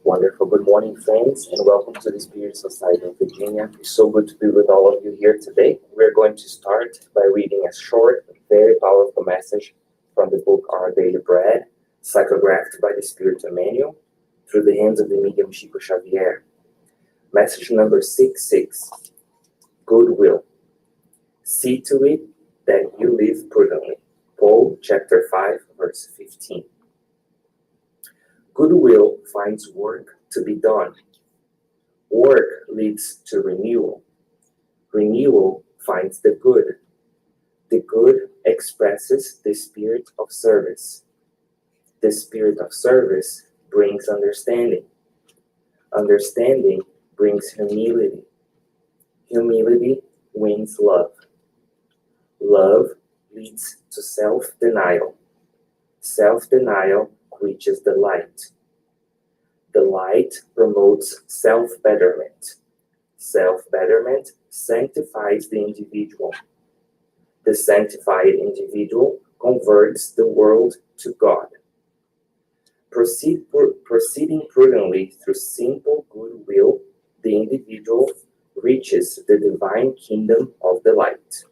Wonderful. Good morning, friends, and welcome to the Spirit Society of Virginia. It's so good to be with all of you here today. We're going to start by reading a short, very powerful message from the book Our Daily Bread, psychographed by the Spirit Emmanuel, through the hands of the medium Chico Xavier. Message number 66, Goodwill. See to it that you live prudently. Paul chapter 5, verse 15. Goodwill finds work to be done. Work leads to renewal. Renewal finds the good. The good expresses the spirit of service. The spirit of service brings understanding. Understanding brings humility. Humility wins love. Love leads to self-denial. Self-denial reaches the light. The light promotes self-betterment. Self-betterment sanctifies the individual. The sanctified individual converts the world to God. Proceeding prudently through simple goodwill, the individual reaches the divine kingdom of the light.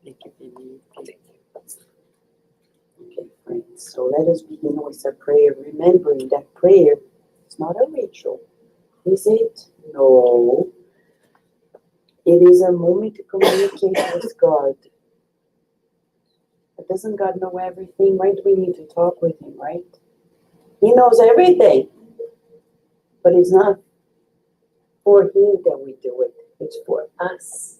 Thank you, Billy. Okay, friends, so let us begin with a prayer, remembering that prayer is not a ritual, is it? No. It is a moment to communicate with God. But doesn't God know everything? Why do we need to talk with Him, right? He knows everything. But it's not for Him that we do it. It's for us.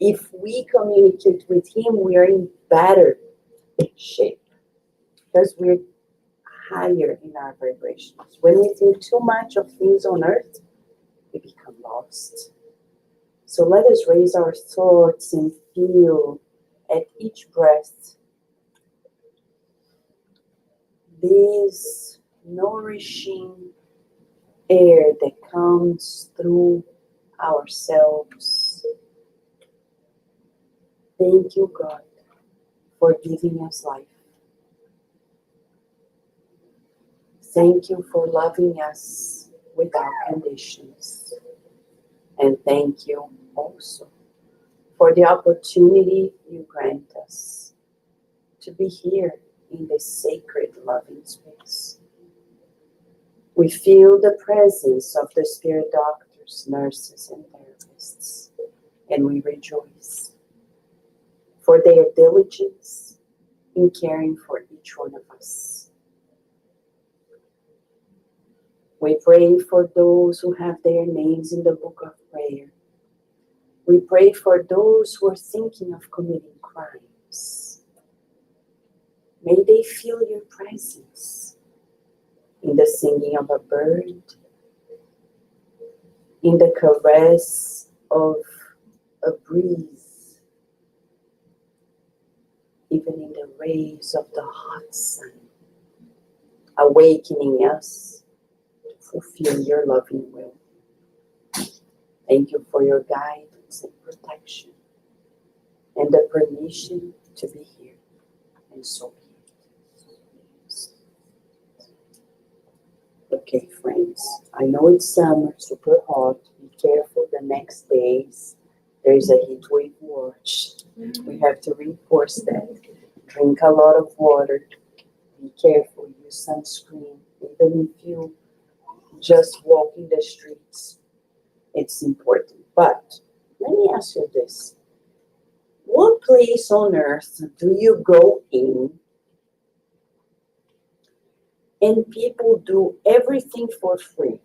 If we communicate with Him, we are in better shape because we're higher in our vibrations. When we think too much of things on earth, we become lost. So let us raise our thoughts and feel at each breath this nourishing air that comes through ourselves. Thank you, God, for giving us life. Thank you for loving us without conditions. And thank you also for the opportunity you grant us to be here in this sacred loving space. We feel the presence of the spirit doctors, nurses, and therapists, and we rejoice for their diligence in caring for each one of us. We pray for those who have their names in the book of prayer. We pray for those who are thinking of committing crimes. May they feel your presence in the singing of a bird, in the caress of a breeze, even in the rays of the hot sun, awakening us to fulfill your loving will. Thank you for your guidance and protection and the permission to be here. And so be it. Okay, friends, I know it's summer, super hot. Be careful the next days. There's a heat wave watch. We have to reinforce that. Drink a lot of water. Be careful. Use sunscreen. Even if you just walk in the streets, it's important. But let me ask you this. What place on earth do you go in and people do everything for free?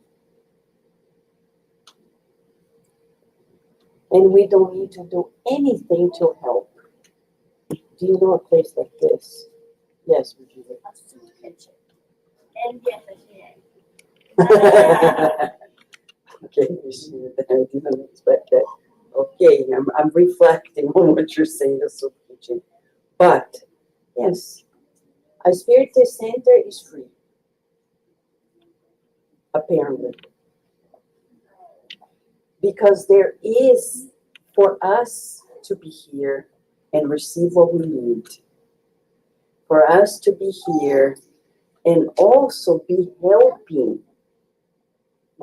And we don't need to do anything to help. Do you know a place like this? Yes, Virginia. And yes, I Okay, I didn't expect that. Okay, I'm reflecting on what you're saying, the soup kitchen. But, yes, a spirit center is free. Apparently. Because there is, for us to be here and receive what we need, for us to be here and also be helping.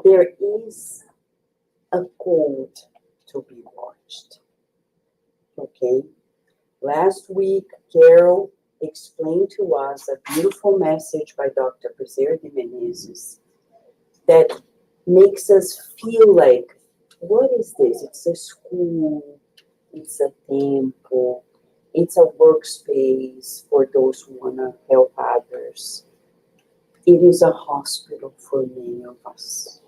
There is a code to be watched. Okay? Last week, Carol explained to us a beautiful message by Dr. Bezerra de Menezes that makes us feel like, what is this? It's a school, it's a temple, it's a workspace for those who want to help others. It is a hospital for many of us.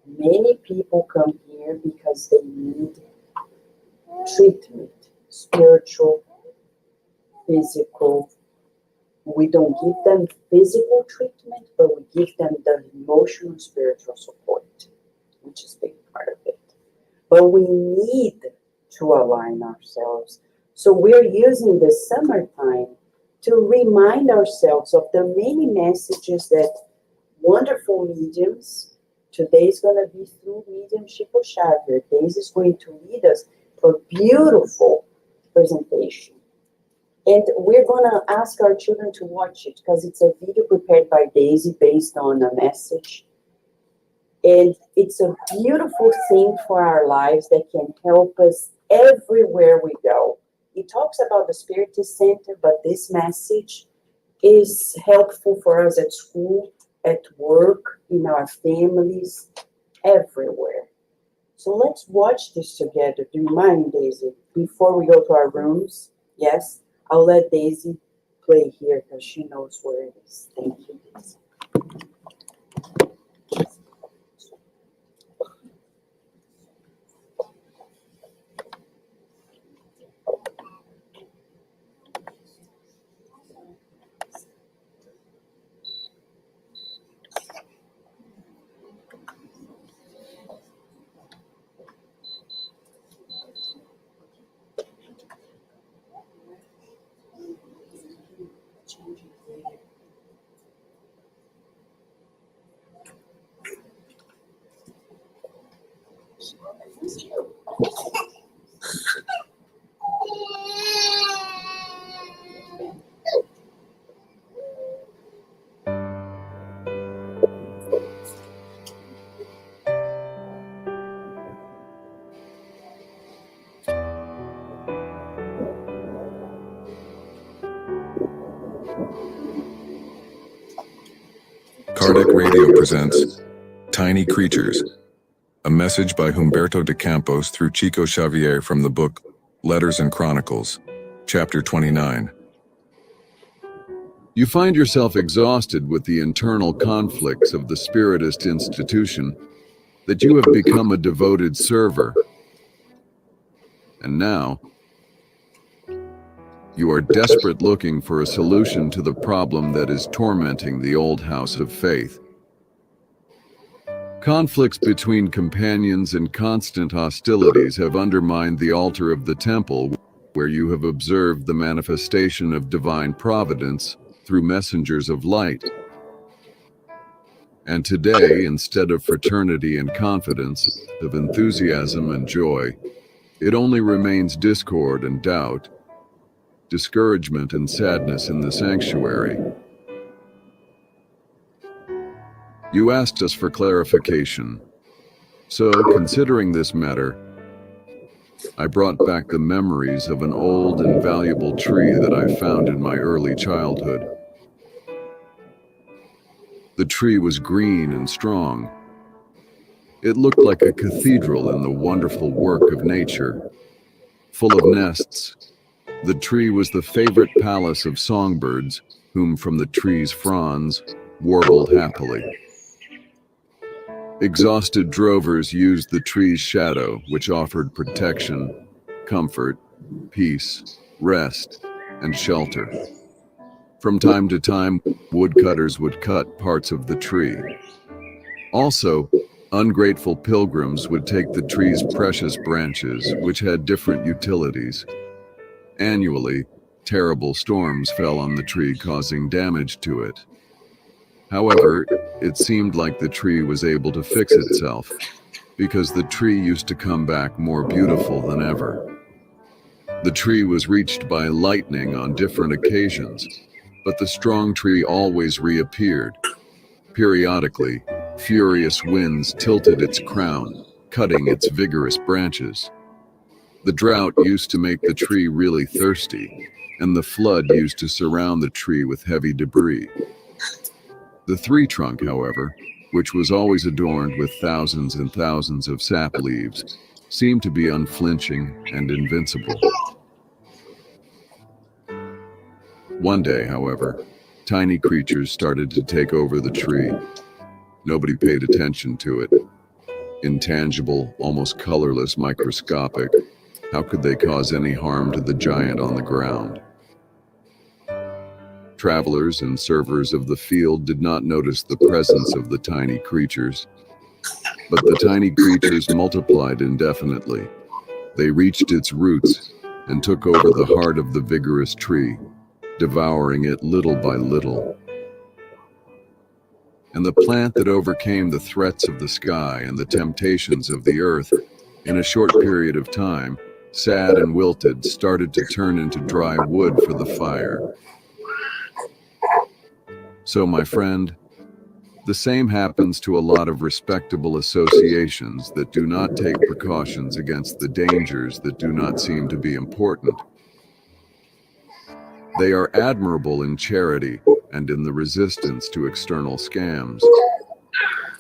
Many people come here because they need treatment, spiritual, physical. We don't give them physical treatment, but we give them the emotional, spiritual support, which is a big part of it. But we need to align ourselves. So we're using the summertime to remind ourselves of the many messages that wonderful mediums, today's going to be through medium Chico Xavier. Daisy is going to lead us to a beautiful presentation. And we're going to ask our children to watch it because it's a video prepared by Daisy based on a message. And it's a beautiful thing for our lives that can help us everywhere we go. It talks about the Spiritist Center, but this message is helpful for us at school, at work, in our families, everywhere. So let's watch this together. Do you mind, Daisy? Before we go to our rooms, yes? I'll let Daisy play here because she knows where it is. Thank you, Daisy. Kardec Radio presents Tiny Creatures, a message by Humberto de Campos through Chico Xavier from the book Letters and Chronicles, Chapter 29. You find yourself exhausted with the internal conflicts of the Spiritist institution, that you have become a devoted server. And now, you are desperate looking for a solution to the problem that is tormenting the old house of faith. Conflicts between companions and constant hostilities have undermined the altar of the temple, where you have observed the manifestation of divine providence through messengers of light. And today, instead of fraternity and confidence, of enthusiasm and joy, it only remains discord and doubt, discouragement and sadness in the sanctuary. You asked us for clarification. So, considering this matter, I brought back the memories of an old and valuable tree that I found in my early childhood. The tree was green and strong. It looked like a cathedral in the wonderful work of nature, full of nests. The tree was the favorite palace of songbirds, whom from the tree's fronds warbled happily. Exhausted drovers used the tree's shadow, which offered protection, comfort, peace, rest, and shelter. From time to time, woodcutters would cut parts of the tree. Also, ungrateful pilgrims would take the tree's precious branches, which had different utilities. Annually, terrible storms fell on the tree, causing damage to it. However, it seemed like the tree was able to fix itself, because the tree used to come back more beautiful than ever. The tree was reached by lightning on different occasions, but the strong tree always reappeared. Periodically, furious winds tilted its crown, cutting its vigorous branches. The drought used to make the tree really thirsty, and the flood used to surround the tree with heavy debris. The tree trunk, however, which was always adorned with thousands and thousands of sap leaves, seemed to be unflinching and invincible. One day, however, tiny creatures started to take over the tree. Nobody paid attention to it. Intangible, almost colorless, microscopic. How could they cause any harm to the giant on the ground? Travelers and servers of the field did not notice the presence of the tiny creatures, but the tiny creatures multiplied indefinitely. They reached its roots and took over the heart of the vigorous tree, devouring it little by little. And the plant that overcame the threats of the sky and the temptations of the earth in a short period of time, sad and wilted, started to turn into dry wood for the fire. So, my friend, the same happens to a lot of respectable associations that do not take precautions against the dangers that do not seem to be important. They are admirable in charity and in the resistance to external scams.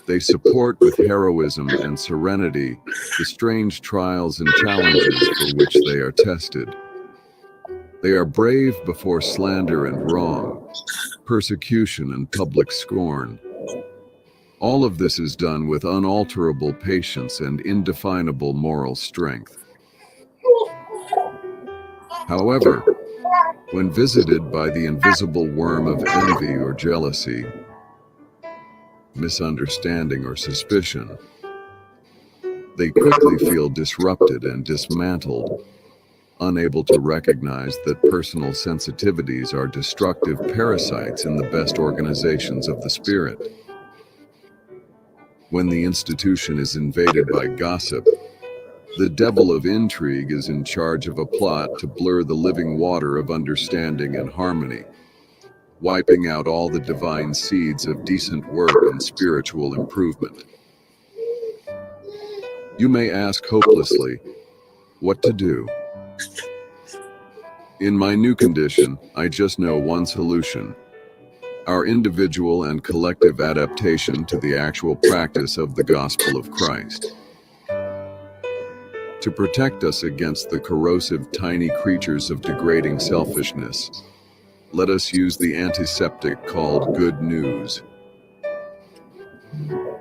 They support with heroism and serenity the strange trials and challenges for which they are tested. They are brave before slander and wrong, persecution and public scorn. All of this is done with unalterable patience and indefinable moral strength. However, when visited by the invisible worm of envy or jealousy, misunderstanding or suspicion, they quickly feel disrupted and dismantled, unable to recognize that personal sensitivities are destructive parasites in the best organizations of the spirit. When the institution is invaded by gossip, the devil of intrigue is in charge of a plot to blur the living water of understanding and harmony, wiping out all the divine seeds of decent work and spiritual improvement. You may ask hopelessly, what to do? In my new condition, I just know one solution: our individual and collective adaptation to the actual practice of the gospel of Christ. To protect us against the corrosive tiny creatures of degrading selfishness, let us use the antiseptic called good news.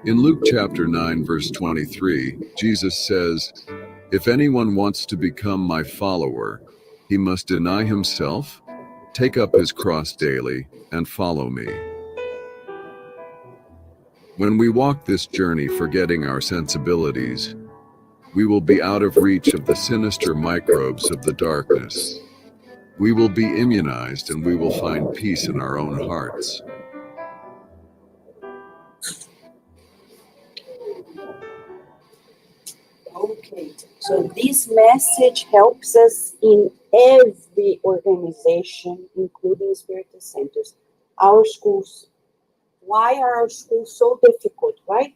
In Luke chapter 9, verse 23, Jesus says, "If anyone wants to become my follower, he must deny himself, take up his cross daily, and follow me." When we walk this journey forgetting our sensibilities, we will be out of reach of the sinister microbes of the darkness. We will be immunized and we will find peace in our own hearts. Okay, so this message helps us in every organization, including spiritual centers. Our schools. Why are our schools so difficult, right?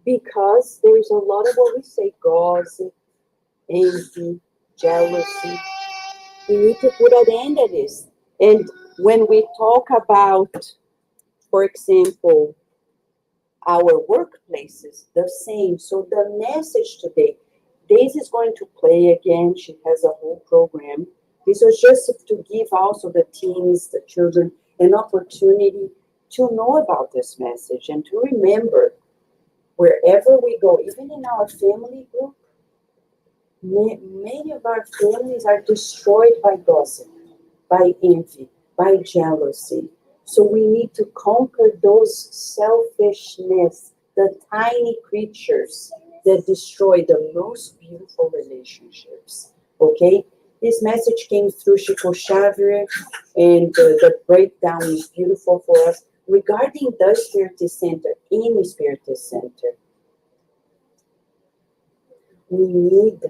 Because there is a lot of what we say, gossip, envy, jealousy. We need to put an end to this. And when we talk about, for example, our workplaces, the same. So the message today, Daisy is going to play again. She has a whole program. This was just to give also the teens, the children, an opportunity to know about this message and to remember wherever we go, even in our family group, many of our families are destroyed by gossip, by envy, by jealousy. So we need to conquer those selfishness, the tiny creatures that destroy the most beautiful relationships. Okay? This message came through Chico Xavier, and the breakdown is beautiful for us regarding the Spirit Center, any Spirit Center. We need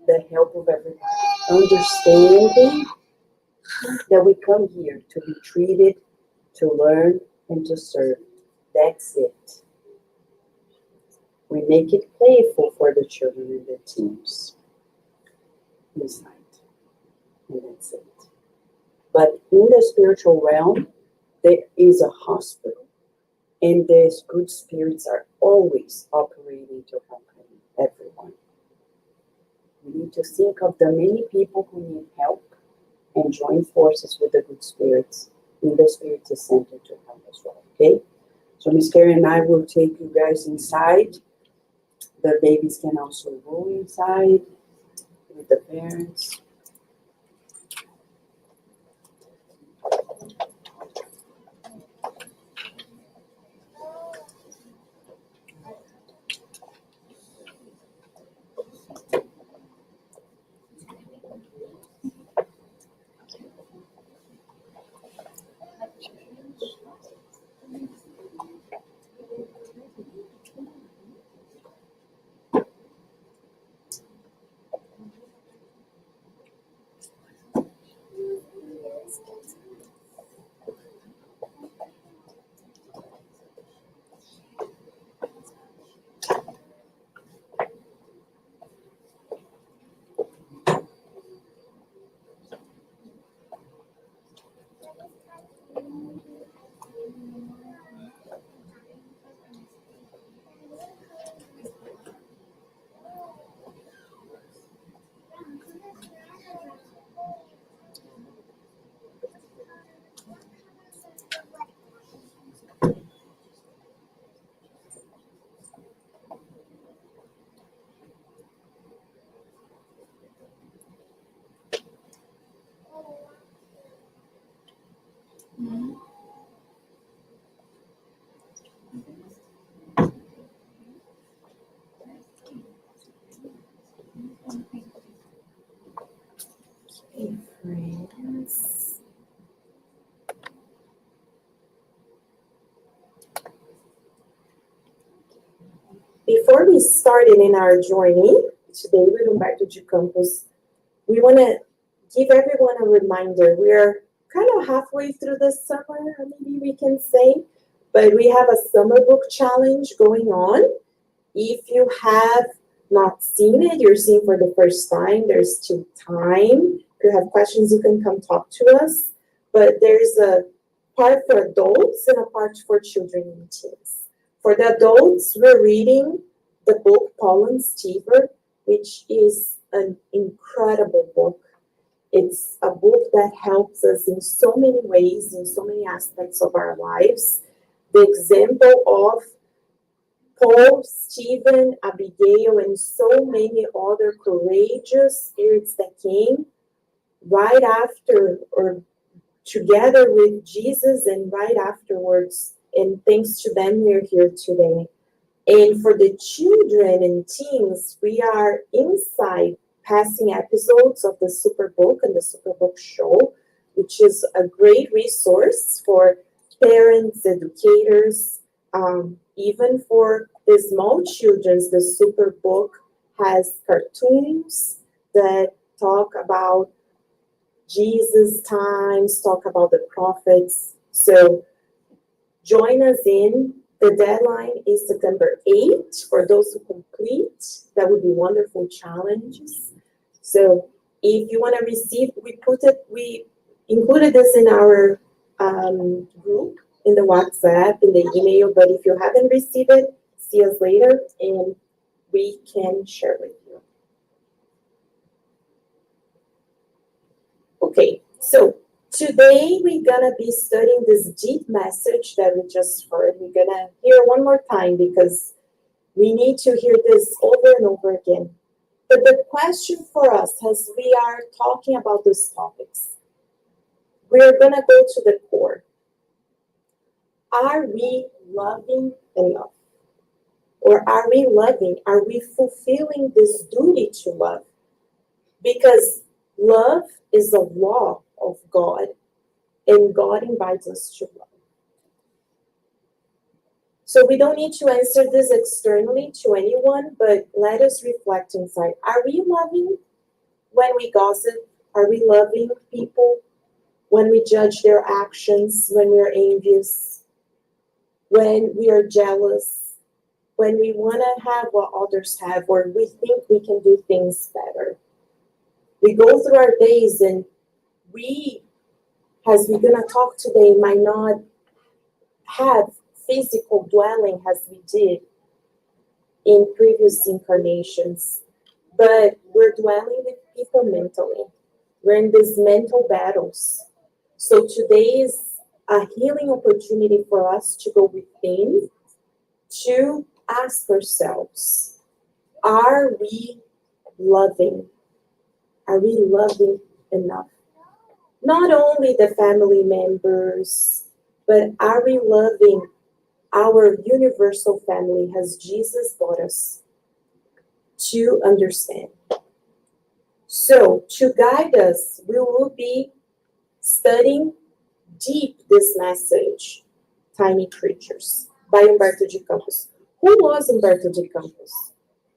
the help of everybody. Understanding that we come here to be treated, to learn, and to serve. That's it. We make it playful for the children and the teams inside. And that's it. But in the spiritual realm, there is a hospital, and these good spirits are always operating to help everyone. We need to think of the many people who need help and join forces with the good spirits in the Spirit Center to help as well, okay? So Miss Carrie and I will take you guys inside. The babies can also go inside with the parents. Okay, friends. Before we started in our journey today with Humberto de Campos, we want to give everyone a reminder. We're kind of halfway through the summer, maybe we can say, but we have a summer book challenge going on. If you have not seen it, you're seeing for the first time, there's still time. If you have questions, you can come talk to us. But there's a part for adults and a part for children and teens. For the adults, we're reading the book Paul and Stephen, which is an incredible book. It's a book that helps us in so many ways, in so many aspects of our lives. The example of Paul, Stephen, Abigail, and so many other courageous spirits that came right after or together with Jesus and right afterwards. And thanks to them, we're here today. And for the children and teens, we are inside passing episodes of the Superbook and the Superbook Show, which is a great resource for parents, educators, even for the small children. The Superbook has cartoons that talk about Jesus' times, talk about the prophets. So join us in. The deadline is September 8th for those who complete. That would be wonderful challenges. So if you want to receive, we included this in our group, in the WhatsApp, in the email, but if you haven't received it, see us later and we can share with you. Okay, so today we're gonna be studying this deep message that we just heard. We're gonna hear one more time because we need to hear this over and over again. But the question for us, as we are talking about these topics, we're gonna go to the core. Are we loving enough? Or are we loving? Are we fulfilling this duty to love? Because love is a law of God, and God invites us to love. So we don't need to answer this externally to anyone, but let us reflect inside. Are we loving? when we gossip? Are we loving people? When we judge their actions, when we are envious, when we are jealous, when we want to have what others have, or we think we can do things better. We go through our days and we, as we're going to talk today, might not have physical dwelling as we did in previous incarnations, but we're dwelling with people mentally. We're in these mental battles. So today is a healing opportunity for us to go within, to ask ourselves, are we loving? Are we loving enough? Not only the family members, but are we loving our universal family as Jesus taught us to understand? So, to guide us, we will be studying deep this message, Tiny Creatures, by Humberto de Campos. Who was Humberto de Campos?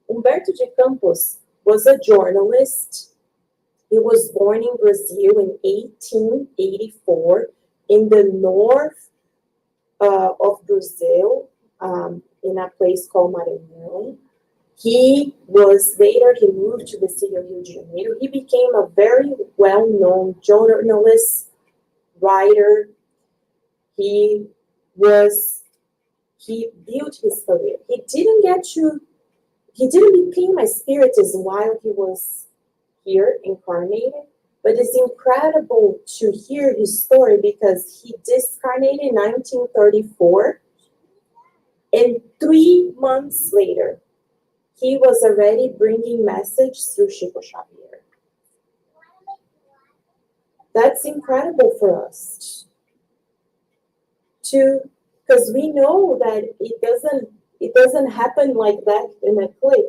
Humberto de Campos was a journalist. He was born in Brazil in 1884 in the north of Brazil, in a place called Maranhão. He moved to the city of Rio de Janeiro. He became a very well-known journalist, writer. He built his career. He didn't become a spiritist while he was here incarnated, but it's incredible to hear his story because he discarnated in 1934, and 3 months later, he was already bringing message through Chico Xavier. That's incredible for us because we know that it doesn't happen like that in a click.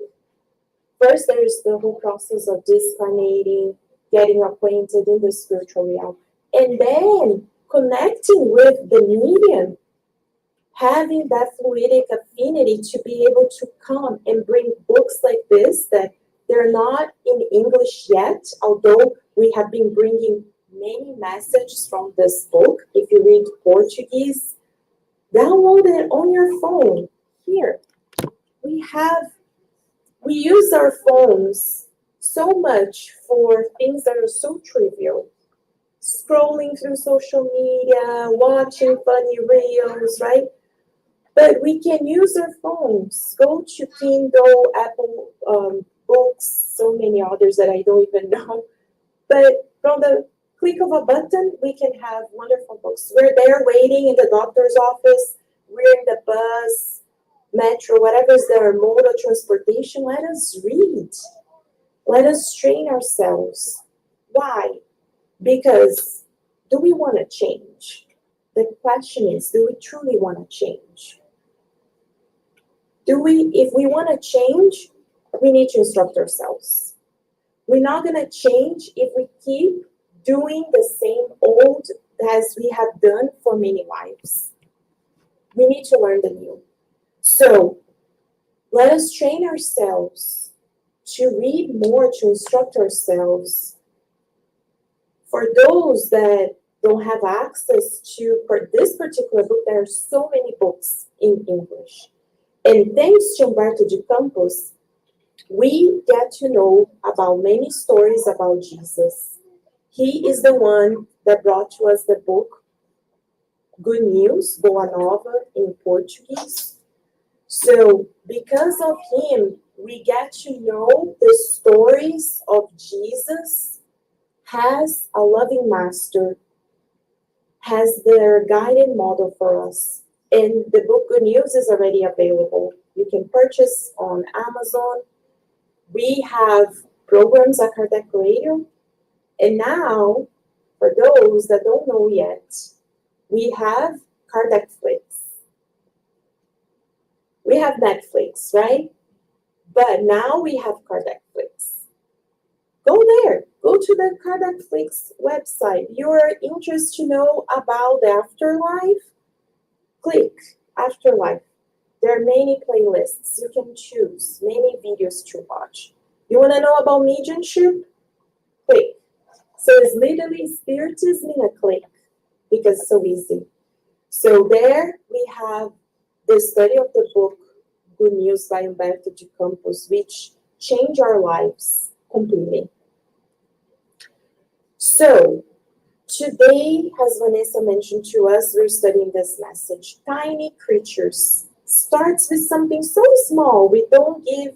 First, there's the whole process of discarnating, getting acquainted in the spiritual realm, and then connecting with the medium, having that fluidic affinity to be able to come and bring books like this that they're not in English yet, although we have been bringing many messages from this book. If you read Portuguese, download it on your phone. Here, we use our phones so much for things that are so trivial. Scrolling through social media, watching funny reels, right? But we can use our phones. Go to Kindle, Apple Books, so many others that I don't even know. But from the click of a button, we can have wonderful books. We're there waiting in the doctor's office. We're in the bus, metro, whatever is their mode of transportation. Let us read. Let us train ourselves. Why? Because do we want to change? The question is, do we truly want to change? If we want to change, we need to instruct ourselves. We're not going to change if we keep doing the same old as we have done for many lives. We need to learn the new. So let us train ourselves to read more, to instruct ourselves. For those that don't have access to this particular book, there are so many books in English. And thanks to Humberto de Campos, we get to know about many stories about Jesus. He is the one that brought to us the book Good News, Boa Nova in Portuguese. So because of him, we get to know the stories of Jesus as a loving master, has their guided model for us. And the book Good News is already available. You can purchase on Amazon. We have programs at Kardec Radio. And now, for those that don't know yet, we have Kardec Flix. We have Netflix, right? But now we have Kardec Flix. Go there. Go to the Kardec Flix website. You're interested to know about the afterlife? Click Afterlife. There are many playlists. You can choose many videos to watch. You want to know about mediumship? So it's literally spiritism in a click because it's so easy. So there we have the study of the book Good News by Humberto de Campos, which changed our lives completely. So today, as Vanessa mentioned to us, we're studying this message. Tiny creatures starts with something so small, we don't give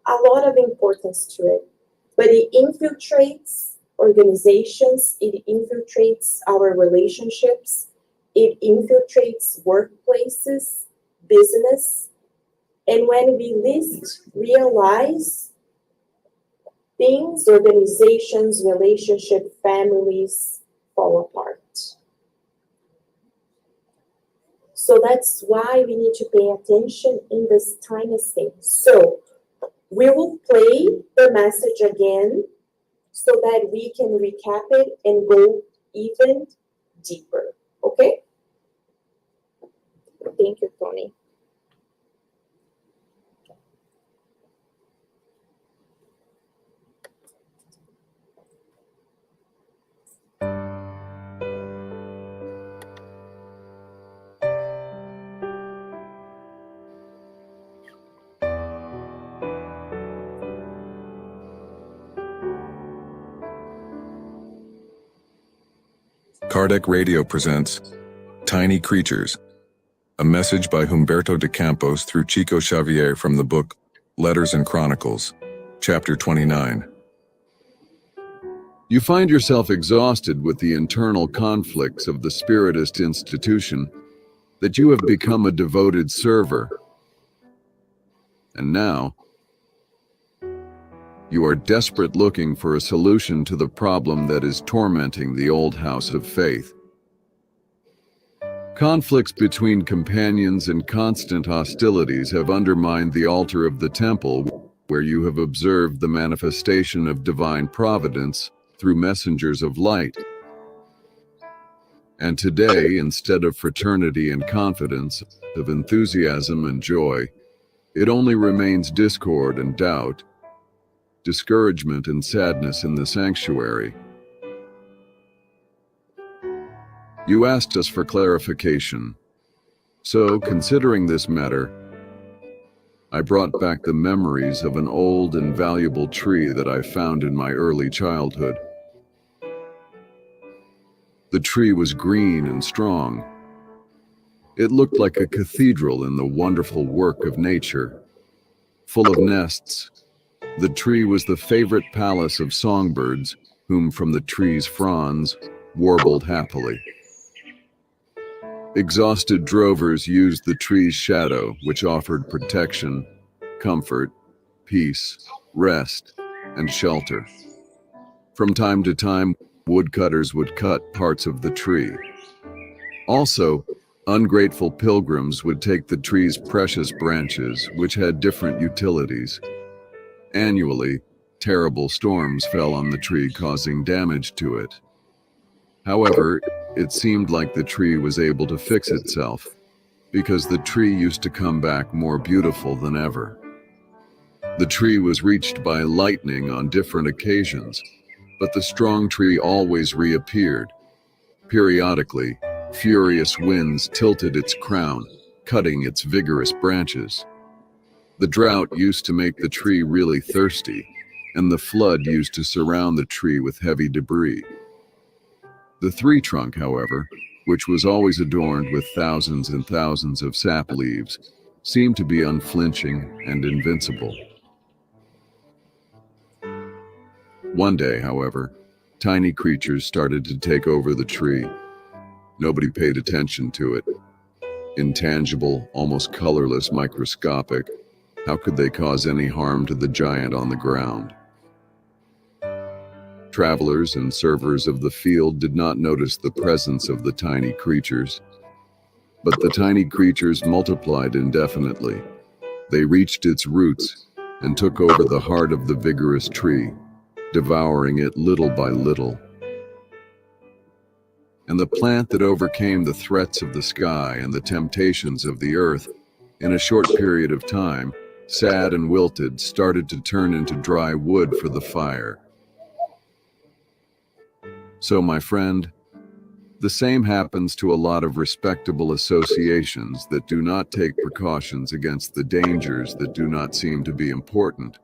a lot of importance to it, but it infiltrates organizations, it infiltrates our relationships, it infiltrates workplaces, business, and when we least realize, things, organizations, relationships, families fall apart. So that's why we need to pay attention in this tiniest thing. So we will play the message again so that we can recap it and go even deeper. Okay? Thank you, Tony. Kardec Radio presents Tiny Creatures, a message by Humberto de Campos through Chico Xavier from the book Letters and Chronicles, Chapter 29. You find yourself exhausted with the internal conflicts of the Spiritist institution that you have become a devoted server. And now, you are desperate looking for a solution to the problem that is tormenting the old house of faith. Conflicts between companions and constant hostilities have undermined the altar of the temple where you have observed the manifestation of divine providence through messengers of light. And today, instead of fraternity and confidence, of enthusiasm and joy, it only remains discord and doubt, discouragement and sadness in the sanctuary. You asked us for clarification. So, considering this matter, I brought back the memories of an old and valuable tree that I found in my early childhood. The tree was green and strong. It looked like a cathedral in the wonderful work of nature. Full of nests, the tree was the favorite palace of songbirds, whom from the tree's fronds warbled happily. Exhausted drovers used the tree's shadow, which offered protection, comfort, peace, rest, and shelter. From time to time, woodcutters would cut parts of the tree. Also, ungrateful pilgrims would take the tree's precious branches, which had different utilities. Annually, terrible storms fell on the tree, causing damage to it. However, it seemed like the tree was able to fix itself, because the tree used to come back more beautiful than ever. The tree was reached by lightning on different occasions, but the strong tree always reappeared. Periodically, furious winds tilted its crown, cutting its vigorous branches. The drought used to make the tree really thirsty, and the flood used to surround the tree with heavy debris. The tree trunk, however, which was always adorned with thousands and thousands of sap leaves, seemed to be unflinching and invincible. One day, however, tiny creatures started to take over the tree. Nobody paid attention to it. Intangible, almost colorless, microscopic, how could they cause any harm to the giant on the ground? Travelers and servers of the field did not notice the presence of the tiny creatures. But the tiny creatures multiplied indefinitely. They reached its roots and took over the heart of the vigorous tree, devouring it little by little. And the plant that overcame the threats of the sky and the temptations of the earth, in a short period of time, sad and wilted, started to turn into dry wood for the fire. So, my friend, the same happens to a lot of respectable associations that do not take precautions against the dangers that do not seem to be important.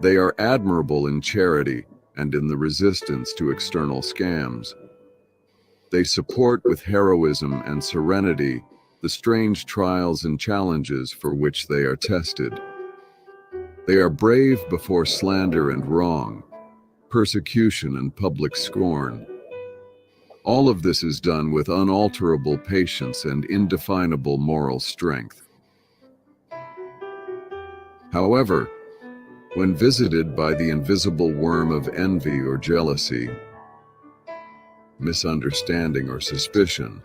They are admirable in charity and in the resistance to external scams. They support with heroism and serenity the strange trials and challenges for which they are tested. They are brave before slander and wrong, persecution and public scorn. All of this is done with unalterable patience and indefinable moral strength. However, when visited by the invisible worm of envy or jealousy, misunderstanding or suspicion,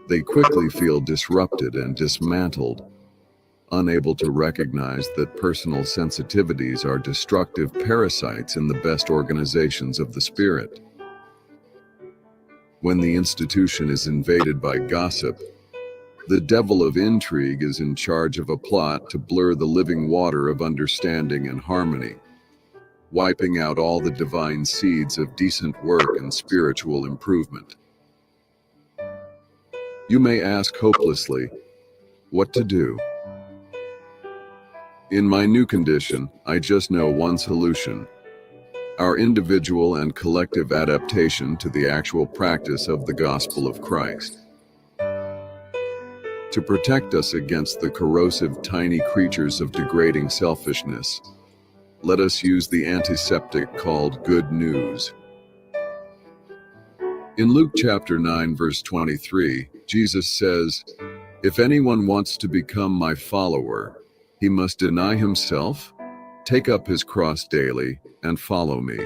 they quickly feel disrupted and dismantled, unable to recognize that personal sensitivities are destructive parasites in the best organizations of the spirit. When the institution is invaded by gossip, the devil of intrigue is in charge of a plot to blur the living water of understanding and harmony, wiping out all the divine seeds of decent work and spiritual improvement. You may ask hopelessly, what to do? In my new condition, I just know one solution: our individual and collective adaptation to the actual practice of the gospel of Christ. To protect us against the corrosive tiny creatures of degrading selfishness, let us use the antiseptic called good news. In Luke chapter 9, verse 23, Jesus says, "If anyone wants to become my follower, he must deny himself, take up his cross daily, and follow me."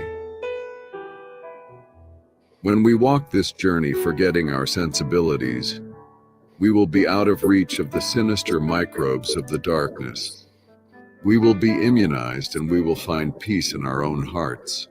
When we walk this journey forgetting our sensibilities, we will be out of reach of the sinister microbes of the darkness. We will be immunized and we will find peace in our own hearts.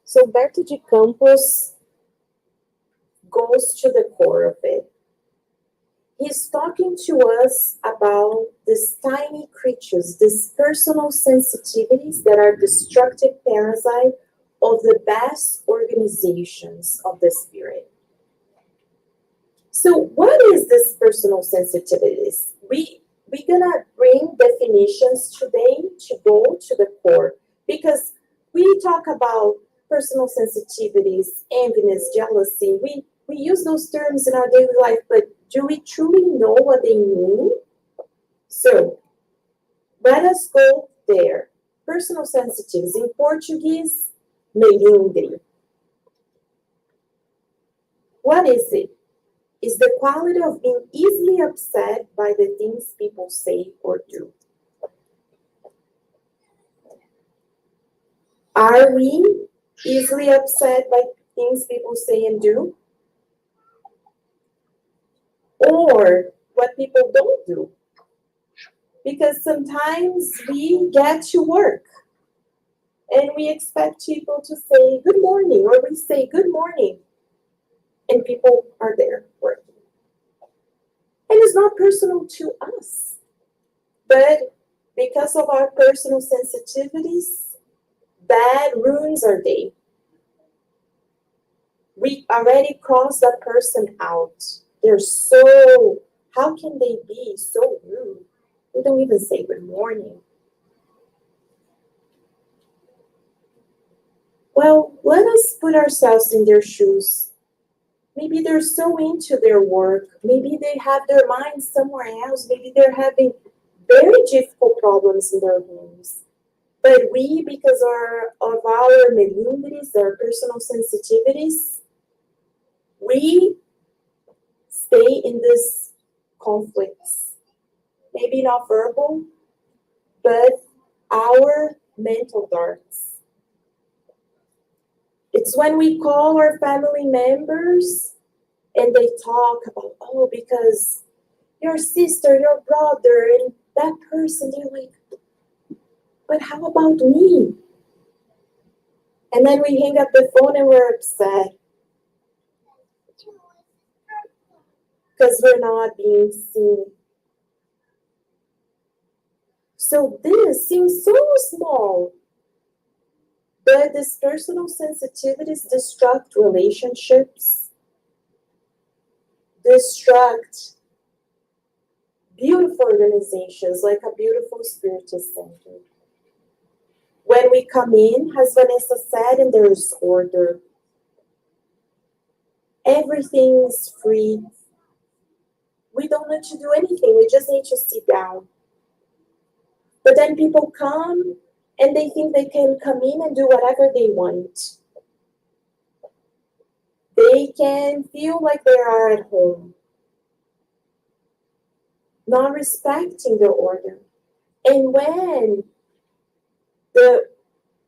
So Humberto de Campos goes to the core of it. He's talking to us about these tiny creatures, these personal sensitivities that are destructive parasite of the best organizations of the spirit. So what is this personal sensitivities? We're gonna bring definitions today to go to the core, because we talk about personal sensitivities, enviness, jealousy. We use those terms in our daily life, but do we truly know what they mean? So let us go there. Personal sensitivities, in Portuguese, melindre. What is it? It's the quality of being easily upset by the things people say or do. Are we easily upset by things people say and do? Or what people don't do? Because sometimes we get to work and we expect people to say good morning, or we say good morning, and people are there working. And it's not personal to us, but because of our personal sensitivities, that ruins our day. We already crossed that person out. How can they be so rude? We don't even say good morning. Well, let us put ourselves in their shoes. Maybe they're so into their work. Maybe they have their minds somewhere else. Maybe they're having very difficult problems in their homes. But we, because of our melindres, our personal sensitivities, we stay in these conflicts. Maybe not verbal, but our mental darts. It's when we call our family members and they talk about, oh, because your sister, your brother, and that person, they're like, but how about me? And then we hang up the phone and we're upset because we're not being seen. So this seems so small, but these personal sensitivities destruct relationships, destruct beautiful organizations like a beautiful Spiritist Center. When we come in, as Vanessa said, and there is order. Everything is free. We don't need to do anything. We just need to sit down. But then people come and they think they can come in and do whatever they want. They can feel like they are at home, not respecting the order. And when the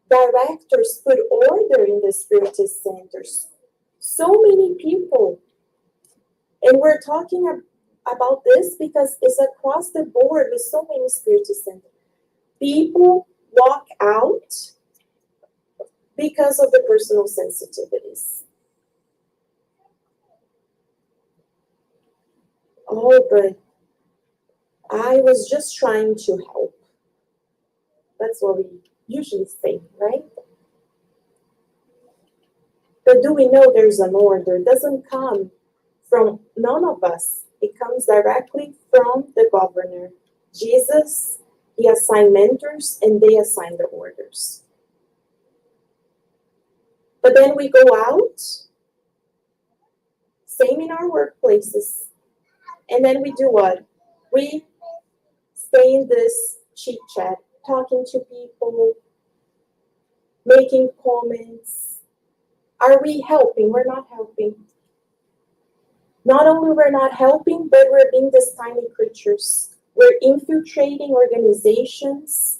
directors put order in the Spiritist centers, so many people, and we're talking about this because it's across the board with so many Spiritist centers. People walk out because of the personal sensitivities. Oh, but I was just trying to help. That's what we usually say, right? But do we know there's an order? It doesn't come from none of us. It comes directly from the governor. Jesus, he assigned mentors and they assigned the orders. But then we go out, same in our workplaces, and then we do what? We stay in this chit chat, talking to people, making comments. Are we helping? We're not helping. Not only we're not helping, but we're being these tiny creatures. We're infiltrating organizations,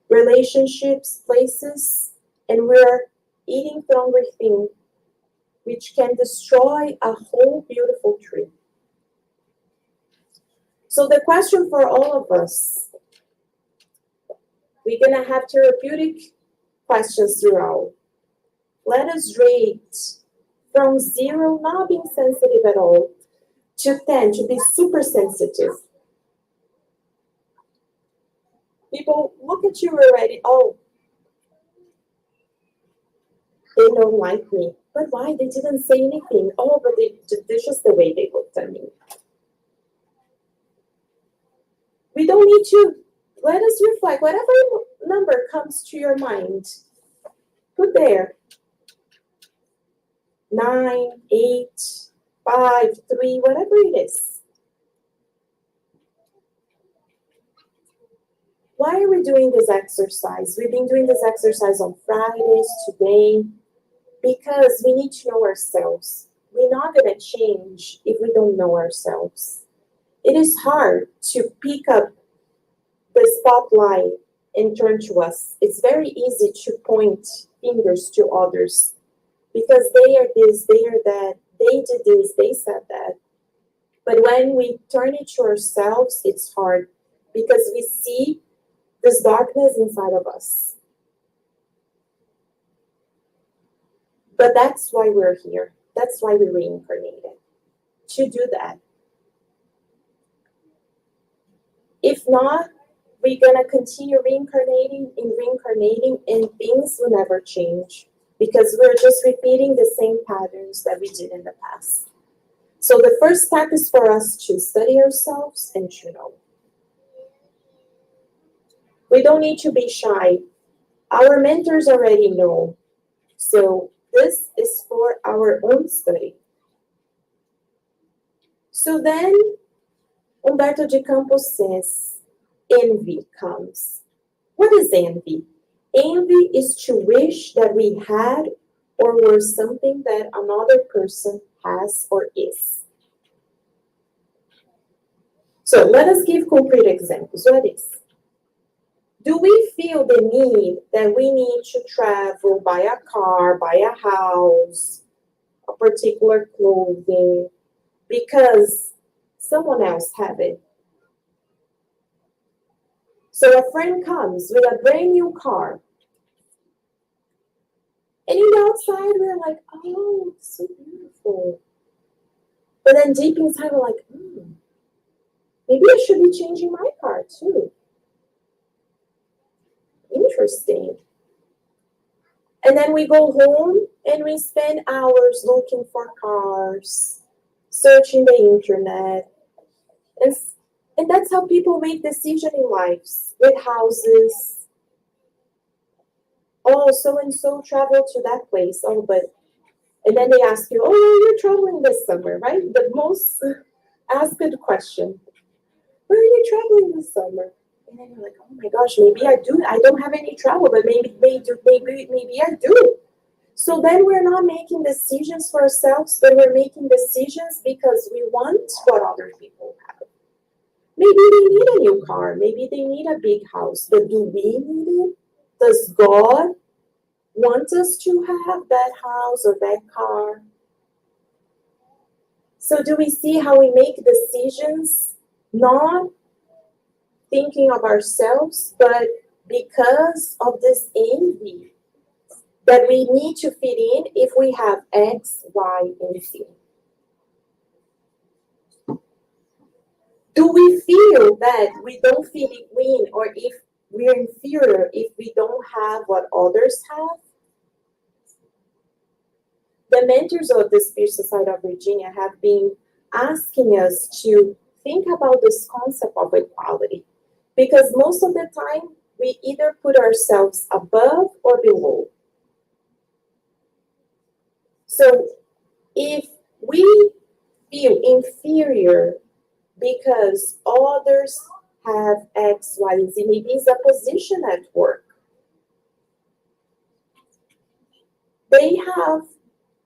relationships, places, and we're eating the hungry thing, which can destroy a whole beautiful tree. So the question for all of us, we're going to have therapeutic questions throughout. Let us rate from 0, not being sensitive at all, to 10, to be super sensitive. People look at you already, oh, they don't like me. But why? They didn't say anything. Oh, but they're just the way they looked at me. We don't need to. Let us reflect. Whatever number comes to your mind, put there. 9, 8, 5, 3, whatever it is. Why are we doing this exercise? We've been doing this exercise on Fridays, today, because we need to know ourselves. We're not going to change if we don't know ourselves. It is hard to pick up the spotlight and turn to us. It's very easy to point fingers to others because they are this, they are that, they did this, they said that. But when we turn it to ourselves, it's hard because we see this darkness inside of us. But that's why we're here. That's why we reincarnated, to do that. If not, we're going to continue reincarnating, and things will never change because we're just repeating the same patterns that we did in the past. So the first step is for us to study ourselves and to know. We don't need to be shy. Our mentors already know. So this is for our own study. So then, Humberto de Campos says, envy comes. What is envy? Envy is to wish that we had or were something that another person has or is. So let us give concrete examples. What is? Do we feel the need that we need to travel, buy a car, buy a house, a particular clothing, because someone else have it? So a friend comes with a brand new car, and in the outside we're like, oh, it's so beautiful. But then deep inside we're like, maybe I should be changing my car too. Interesting. And then we go home and we spend hours looking for cars, searching the internet. And that's how people make decisions in lives, with houses. Oh, so-and-so traveled to that place. Oh, but, and then they ask you, oh, you're traveling this summer, right? The most asked question. Where are you traveling this summer? And then you're like, oh my gosh, maybe I do. I don't have any travel, but maybe I do. So then we're not making decisions for ourselves, but we're making decisions because we want what other people have. Maybe they need a new car. Maybe they need a big house. But do we need it? Does God want us to have that house or that car? So do we see how we make decisions not thinking of ourselves, but because of this envy that we need to fit in if we have X, Y, and Z? Do we feel that we don't fit in, or if we're inferior if we don't have what others have? The mentors of the Spirit Society of Virginia have been asking us to think about this concept of equality, because most of the time we either put ourselves above or below. So if we feel inferior because others have X, Y, and Z, maybe it's a position at work. They have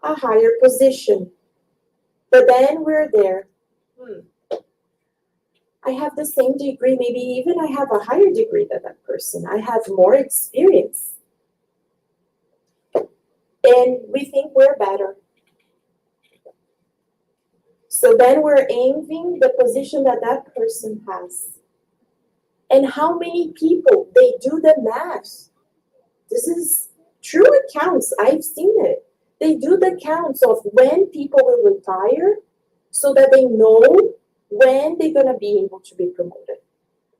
a higher position, but then we're there. I have the same degree, maybe even I have a higher degree than that person. I have more experience. And we think we're better. So then we're envying the position that that person has. And how many people, they do the math. This is true accounts. I've seen it. They do the counts of when people will retire so that they know when they're going to be able to be promoted.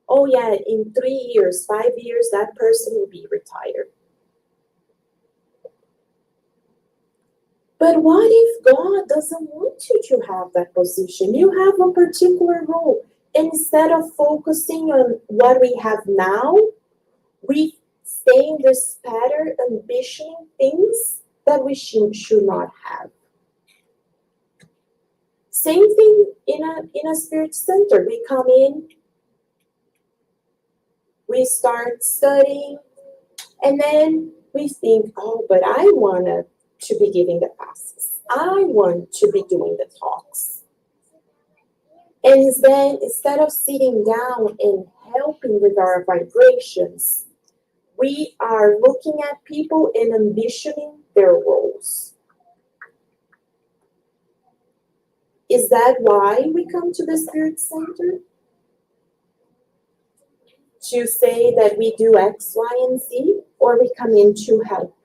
Oh yeah, in 3 years, 5 years, that person will be retired. But what if God doesn't want you to have that position? You have a particular role. Instead of focusing on what we have now, we stay in this pattern, ambitioning things that we should not have. Same thing in a spirit center. We come in, we start studying, and then we think, oh, but I want to be giving the classes. I want to be doing the talks. And then instead of sitting down and helping with our vibrations, we are looking at people and ambitioning their roles. Is that why we come to the Spirit Center? To say that we do X, Y, and Z, or we come in to help?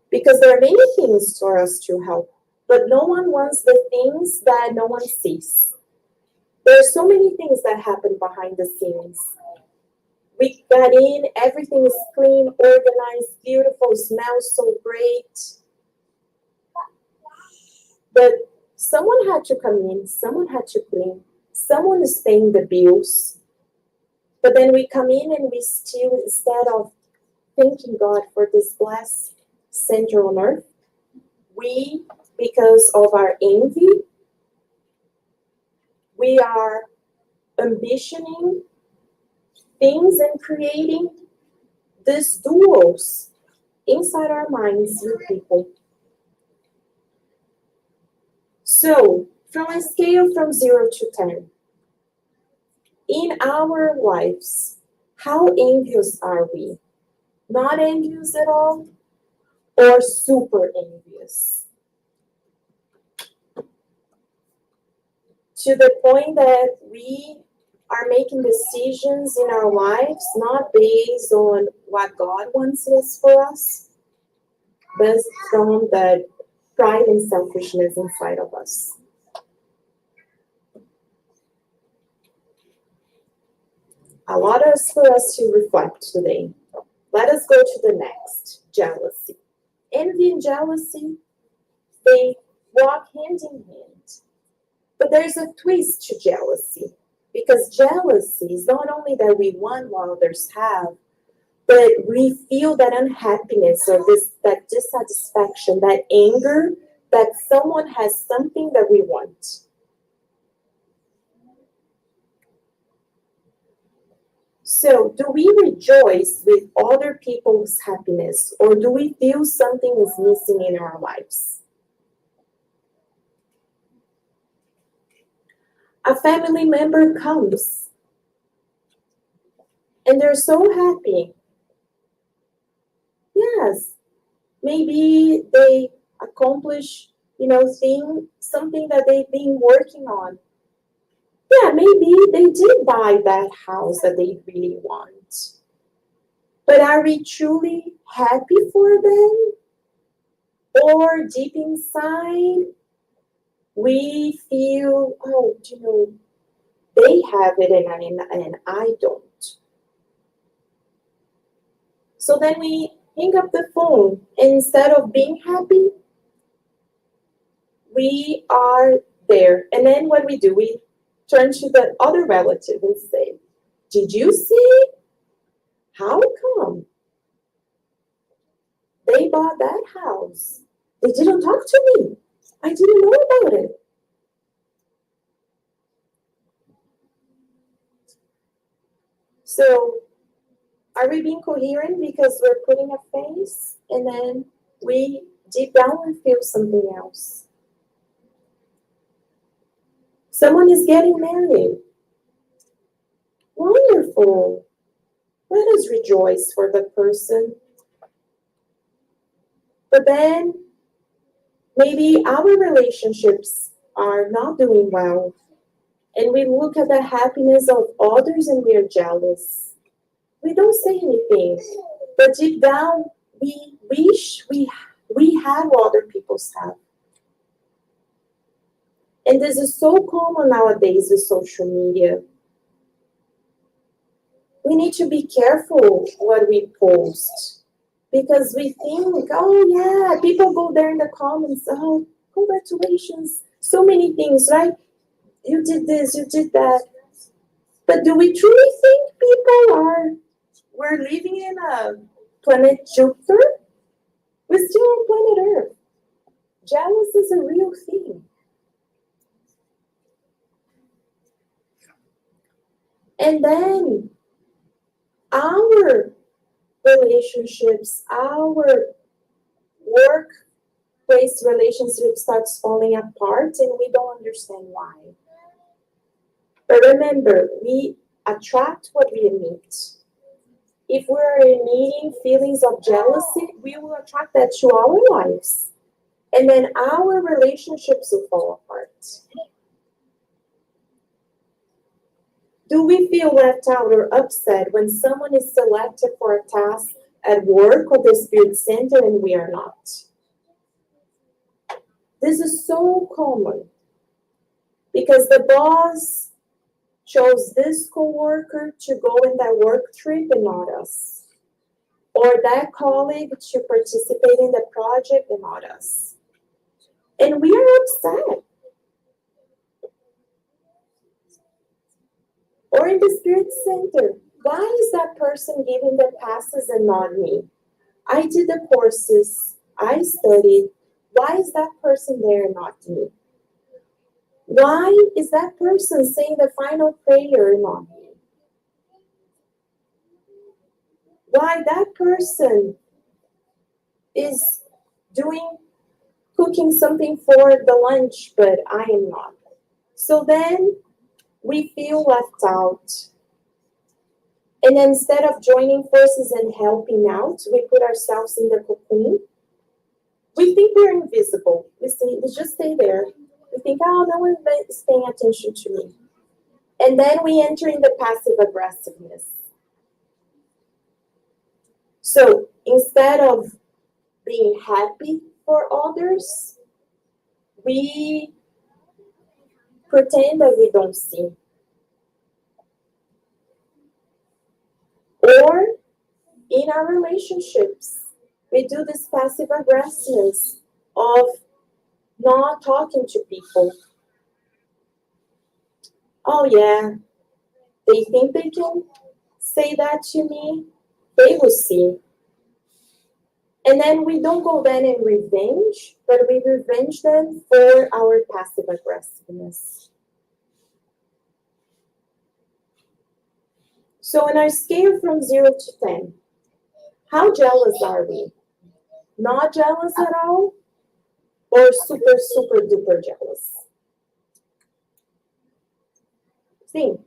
Because there are many things for us to help, but no one wants the things that no one sees. There are so many things that happen behind the scenes. We got in, everything is clean, organized, beautiful, smells so great. But someone had to come in, someone had to clean, someone is paying the bills. But then we come in and we still, instead of thanking God for this blessed center on earth, we, because of our envy, we are ambitioning things and creating these duels inside our minds with people. So, from a scale from 0 to 10, in our lives, How envious are we? Not envious at all, or super envious? To the point that we are making decisions in our lives not based on what God wants us for us, but from the pride and selfishness inside of us. A lot is for us to reflect today. Let us go to the next, jealousy. Envy and jealousy, they walk hand in hand. But there's a twist to jealousy, because jealousy is not only that we want what others have, but we feel that unhappiness or that dissatisfaction, that anger that someone has something that we want. So, do we rejoice with other people's happiness, or do we feel something is missing in our lives? A family member comes and they're so happy. Yes, maybe they accomplish, something that they've been working on. Yeah, maybe they did buy that house that they really want. But are we truly happy for them? Or deep inside, we feel, they have it and I don't. So then we hang up the phone. Instead of being happy, we are there. And then what we do, we turn to the other relative and say, did you see? How come? They bought that house. They didn't talk to me. I didn't know about it. So, are we being coherent because we're putting a face and then we deep down we feel something else? Someone is getting married. Wonderful. Let us rejoice for the person. But then maybe our relationships are not doing well. And we look at the happiness of others and we are jealous. We don't say anything. But deep down, we wish we had what other people have. And this is so common nowadays with social media. We need to be careful what we post. Because we think, oh yeah, people go there in the comments, oh, congratulations, so many things, right? You did this, you did that. But do we truly think we're living in a planet Jupiter? We're still on planet Earth. Jealousy is a real thing. And then our relationships, our workplace relationships starts falling apart and we don't understand why. But remember, we attract what we emit. If we're emitting feelings of jealousy, we will attract that to our lives. And then our relationships will fall apart. Do we feel left out or upset when someone is selected for a task at work or the Spirit Center and we are not? This is so common because the boss chose this coworker to go in that work trip and not us. Or that colleague to participate in the project and not us. And we are upset. Or in the Spirit Center, why is that person giving the passes and not me? I did the courses, I studied. Why is that person there and not me? Why is that person saying the final prayer and not me? Why that person is cooking something for the lunch, but I am not. So then we feel left out. And then instead of joining forces and helping out, we put ourselves in the cocoon. We think we're invisible. We just stay there. We think, oh, no one is paying attention to me. And then we enter in the passive aggressiveness. So instead of being happy for others, we pretend that we don't see. Or in our relationships, we do this passive aggressiveness of not talking to people. Oh yeah, they think they can say that to me, they will see. And then we don't go then in revenge, but we revenge them for our passive aggressiveness. So on our scale from 0 to 10, how jealous are we? Not jealous at all? Or super, super duper jealous? Think,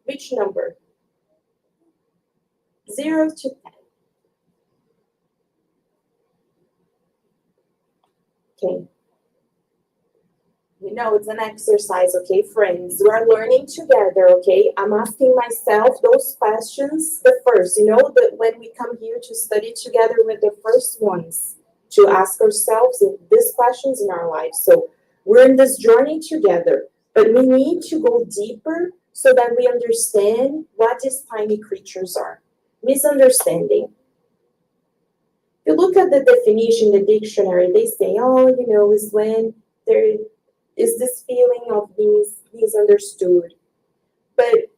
which number? 0 to 10. Okay. You know, it's an exercise, okay, friends? We're learning together, okay? I'm asking myself those questions, the first, when we come here to study together with the first ones, to ask ourselves these questions in our lives. So we're in this journey together, but we need to go deeper so that we understand what these tiny creatures are. Misunderstanding. If you look at the definition in the dictionary, they say, is when there is this feeling of being misunderstood. But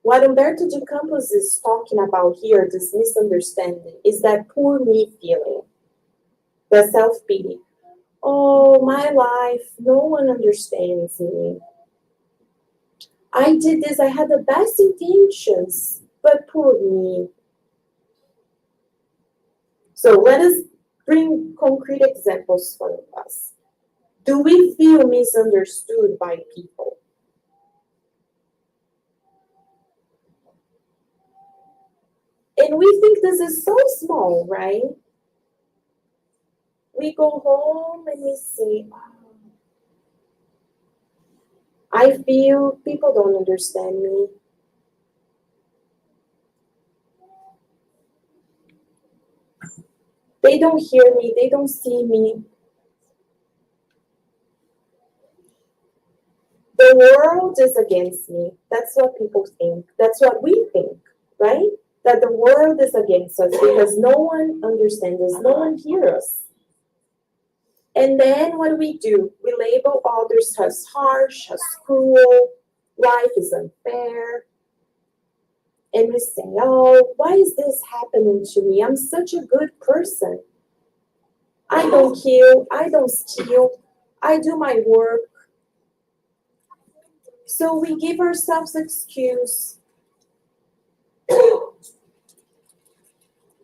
what Humberto de Campos is talking about here, this misunderstanding, is that poor me feeling, the self-pity. Oh, my life, no one understands me. I did this, I had the best intentions, but poor me. So let us bring concrete examples for us. Do we feel misunderstood by people? And we think this is so small, right? We go home and we say, I feel people don't understand me. They don't hear me, they don't see me. The world is against me. That's what people think. That's what we think, right? That the world is against us because no one understands us, no one hears us. And then what we do, we label others as harsh, as cruel, life is unfair. And we say, oh, why is this happening to me? I'm such a good person. I don't kill, I don't steal, I do my work. So we give ourselves excuse.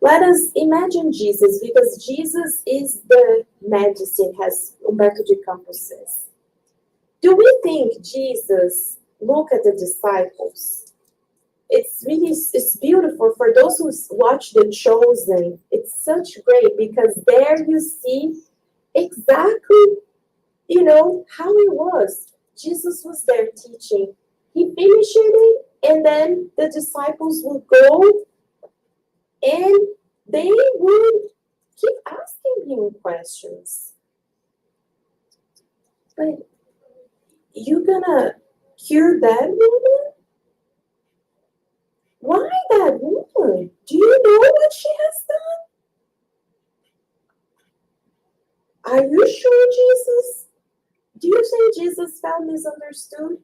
Let us imagine Jesus, because Jesus is the medicine, as Humberto de Campos says. Do we think Jesus looked at the disciples? It's beautiful for those who watch The Chosen. It's such great because there you see exactly, how it was. Jesus was there teaching. He finished it, and then the disciples would go and they would keep asking him questions. But you gonna cure that woman? Why that woman? Do you know what she has done? Are you sure, Jesus? Do you think Jesus felt misunderstood?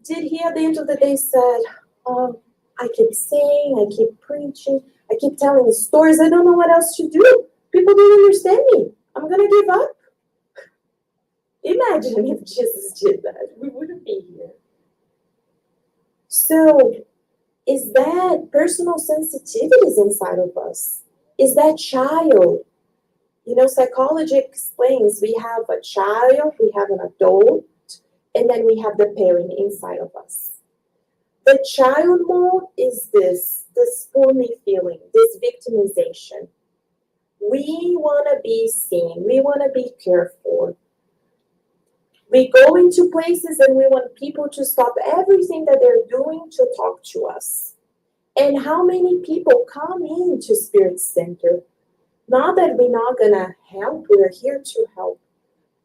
Did he at the end of the day said, I keep saying, I keep preaching, I keep telling stories, I don't know what else to do. People don't understand me. I'm going to give up. Imagine if Jesus did that. We wouldn't be here. So, is that personal sensitivities inside of us? Is that child? Psychology explains we have a child, we have an adult, and then we have the parent inside of us. The child mode is this poor me feeling, this victimization. We want to be seen. We want to be cared for. We go into places and we want people to stop everything that they're doing to talk to us. And how many people come into Spirit Center? Not that we're not going to help, we're here to help.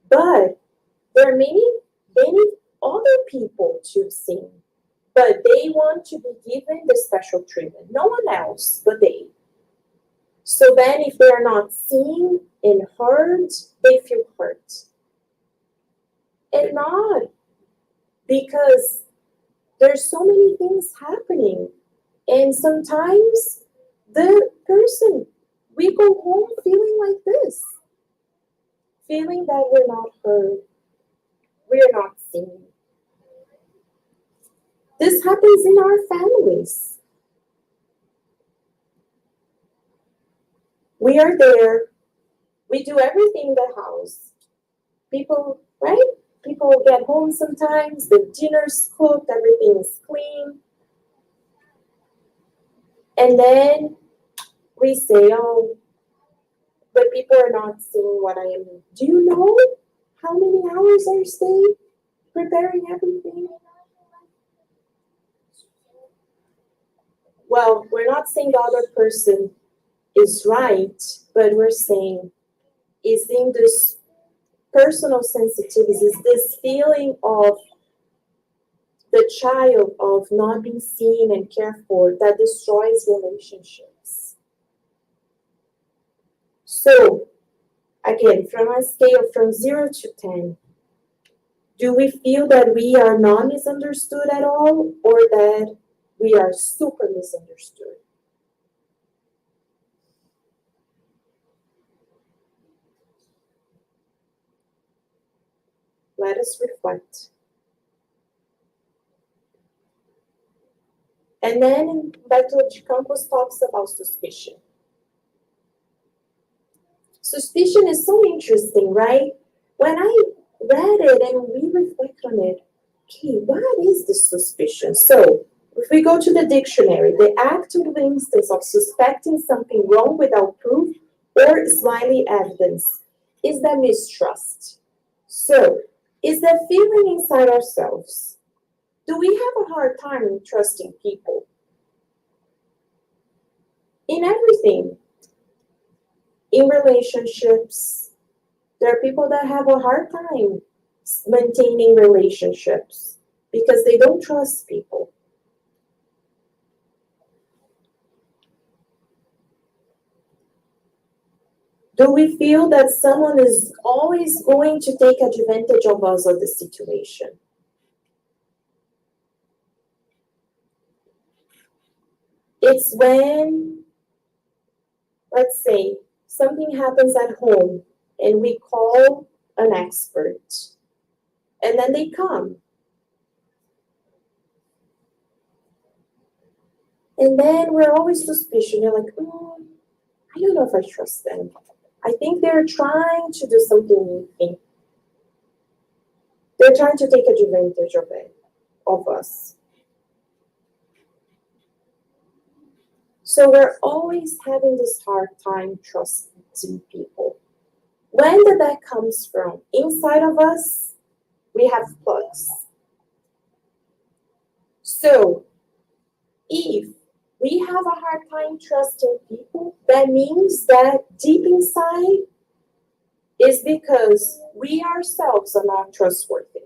But there are many other people to see. But they want to be given the special treatment. No one else but they. So then if they are not seen and heard, they feel hurt. And not because there's so many things happening. And sometimes the person, we go home feeling like this. Feeling that we're not heard. We're not seen. This happens in our families. We are there. We do everything in the house. People, right? People get home sometimes, the dinner's cooked, everything is clean. And then we say, oh, but people are not seeing what I am doing. Do you know how many hours I stay preparing everything? Well, we're not saying the other person is right, but we're saying is in this personal sensitivities, is this feeling of the child of not being seen and cared for that destroys relationships. So, again, from a scale from 0 to 10, do we feel that we are not misunderstood at all, or that we are super misunderstood? Let us reflect. And then Humberto de Campos talks about suspicion. Suspicion is so interesting, right? When I read it and we reflect on it, okay, what is this suspicion? So, if we go to the dictionary, the act or the instance of suspecting something wrong without proof or slightly evidence is the mistrust. So, is the feeling inside ourselves. Do we have a hard time in trusting people? In everything. In relationships, there are people that have a hard time maintaining relationships because they don't trust people. Do we feel that someone is always going to take advantage of us or the situation? It's when, let's say, something happens at home and we call an expert and then they come. And then we're always suspicious. You're like, I don't know if I trust them. I think they're trying to do something new. They're trying to take advantage of us. So we're always having this hard time trusting people. When did that comes from? Inside of us, we have plugs. So if we have a hard time trusting people, that means that deep inside is because we ourselves are not trustworthy.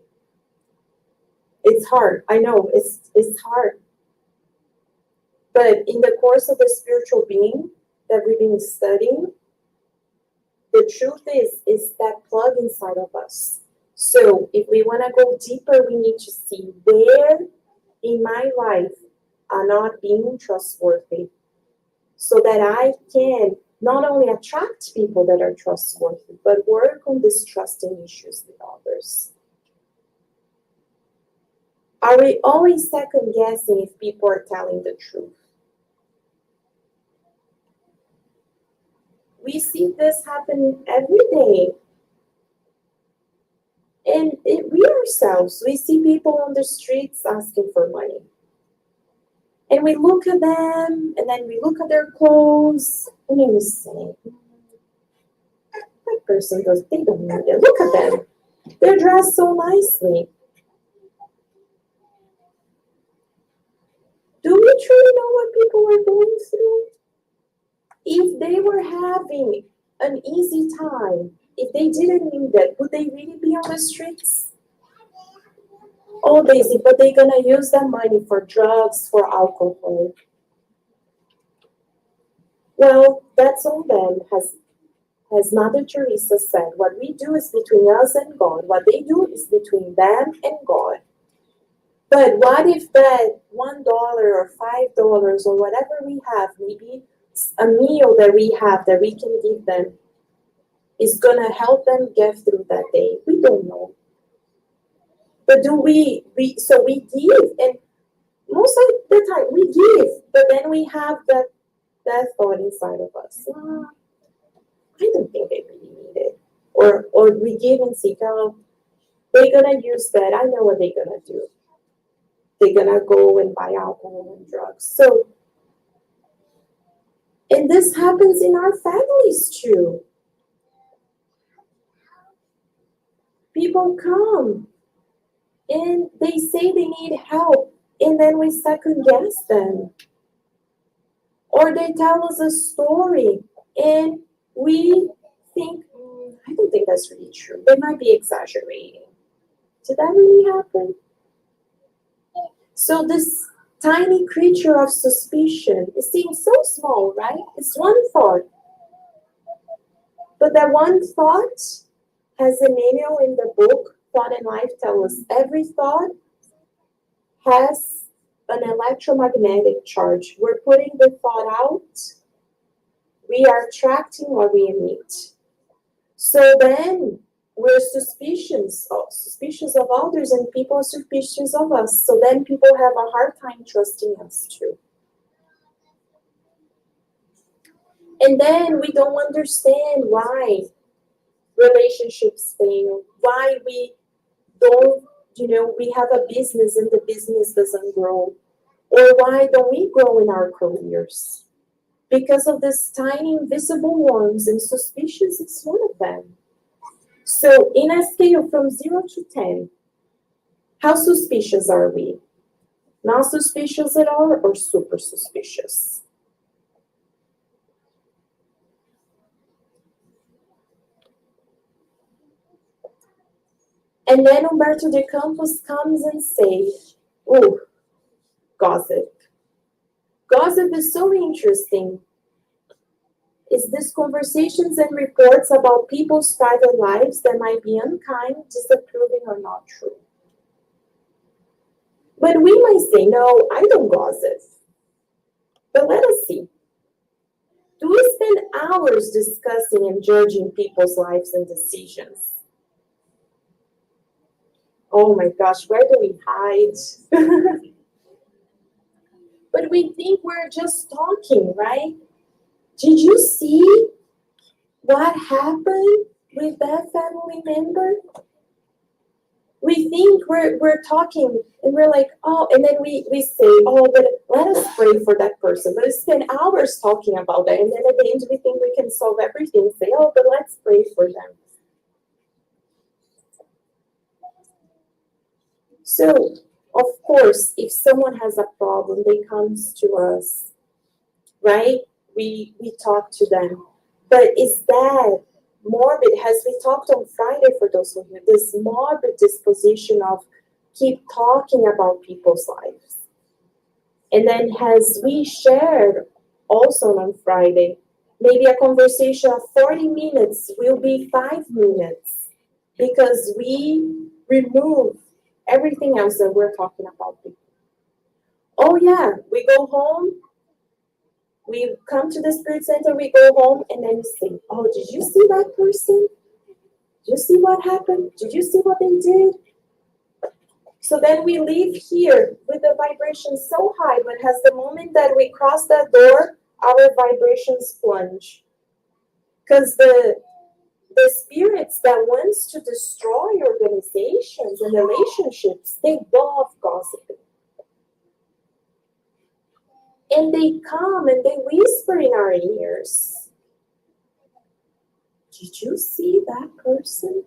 It's hard. I know it's hard. But in the course of the spiritual being that we've been studying, the truth is that plug inside of us. So if we want to go deeper, we need to see where in my life I'm not being trustworthy, so that I can not only attract people that are trustworthy, but work on these trusting issues with others. Are we always second guessing if people are telling the truth? We see this happen every day. And we ourselves, we see people on the streets asking for money. And we look at them, and then we look at their clothes, and then we say, that person they don't need it. Look at them. They're dressed so nicely. Do we truly know what people are going through? If they were having an easy time, if they didn't need it, would they really be on the streets? Oh, Daisy, but they're gonna use that money for drugs, for alcohol. Well, that's on them, as Mother Teresa said. What we do is between us and God. What they do is between them and God. But what if that $1 or $5 or whatever we have, maybe a meal that we have that we can give them, is gonna help them get through that day? We don't know. But do we give, and most of the time we give, but then we have that thought inside of us. I don't think they really need it. Or we give and seek out. They're gonna use that. I know what they're gonna do. They're gonna go and buy alcohol and drugs. So, and this happens in our families too. People come and they say they need help, and then we second guess them. Or they tell us a story, and we think, I don't think that's really true. They might be exaggerating. Did that really happen? So this tiny creature of suspicion, it seems so small, right? It's one thought. But that one thought, as Emmanuel in the book, Thought and Life tells us, every thought has an electromagnetic charge. We're putting the thought out. We are attracting what we emit. So then we're suspicious of others, and people are suspicious of us. So then people have a hard time trusting us too. And then we don't understand why relationships fail, why we don't, we have a business and the business doesn't grow, or why don't we grow in our careers? Because of this tiny invisible ones, and suspicious is one of them. So in a scale from 0 to 10, how suspicious are we? Not suspicious at all, or super suspicious? And then Humberto de Campos comes and says, oh, gossip. Gossip is so interesting. It's these conversations and reports about people's private lives that might be unkind, disapproving, or not true. But we might say, no, I don't gossip. But let us see. Do we spend hours discussing and judging people's lives and decisions? Oh my gosh, where do we hide? But we think we're just talking, right? Did you see what happened with that family member? We think we're talking, and we're like, oh, and then we say, oh, but let us pray for that person. But we spend hours talking about that, and then at the end we think we can solve everything. Say, oh, but let's pray for them. So, of course, if someone has a problem, they come to us, right? We talk to them. But is that morbid, as we talked on Friday for those who hear, this morbid disposition of keep talking about people's lives? And then as we shared also on Friday, maybe a conversation of 40 minutes will be 5 minutes because we remove everything else that we're talking about people. Oh yeah, we go home, we come to the Spirit Center, we go home, and then we say, oh, did you see that person? Did you see what happened? Did you see what they did? So then we leave here with the vibration so high, but as the moment that we cross that door, our vibrations plunge. Because the spirits that wants to destroy organizations and relationships, they love gossiping. And they come and they whisper in our ears. Did you see that person?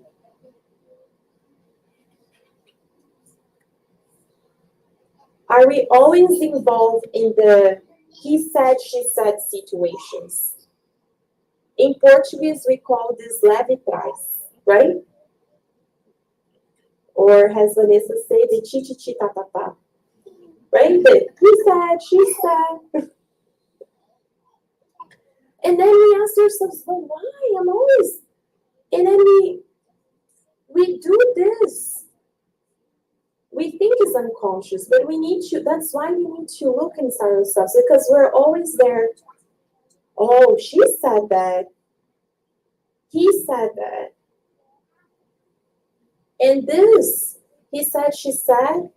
Are we always involved in the he said, she said situations? In Portuguese, we call this leve trás, right? Or as Vanessa said, the chi-chi-chi-ta-ta-ta. Right? The he said, she said. And then we ask ourselves, well, why? I'm always... And then we do this. We think it's unconscious, but we need to, that's why we need to look inside ourselves, because we're always there. Oh, she said that. He said that. And this, he said, she said,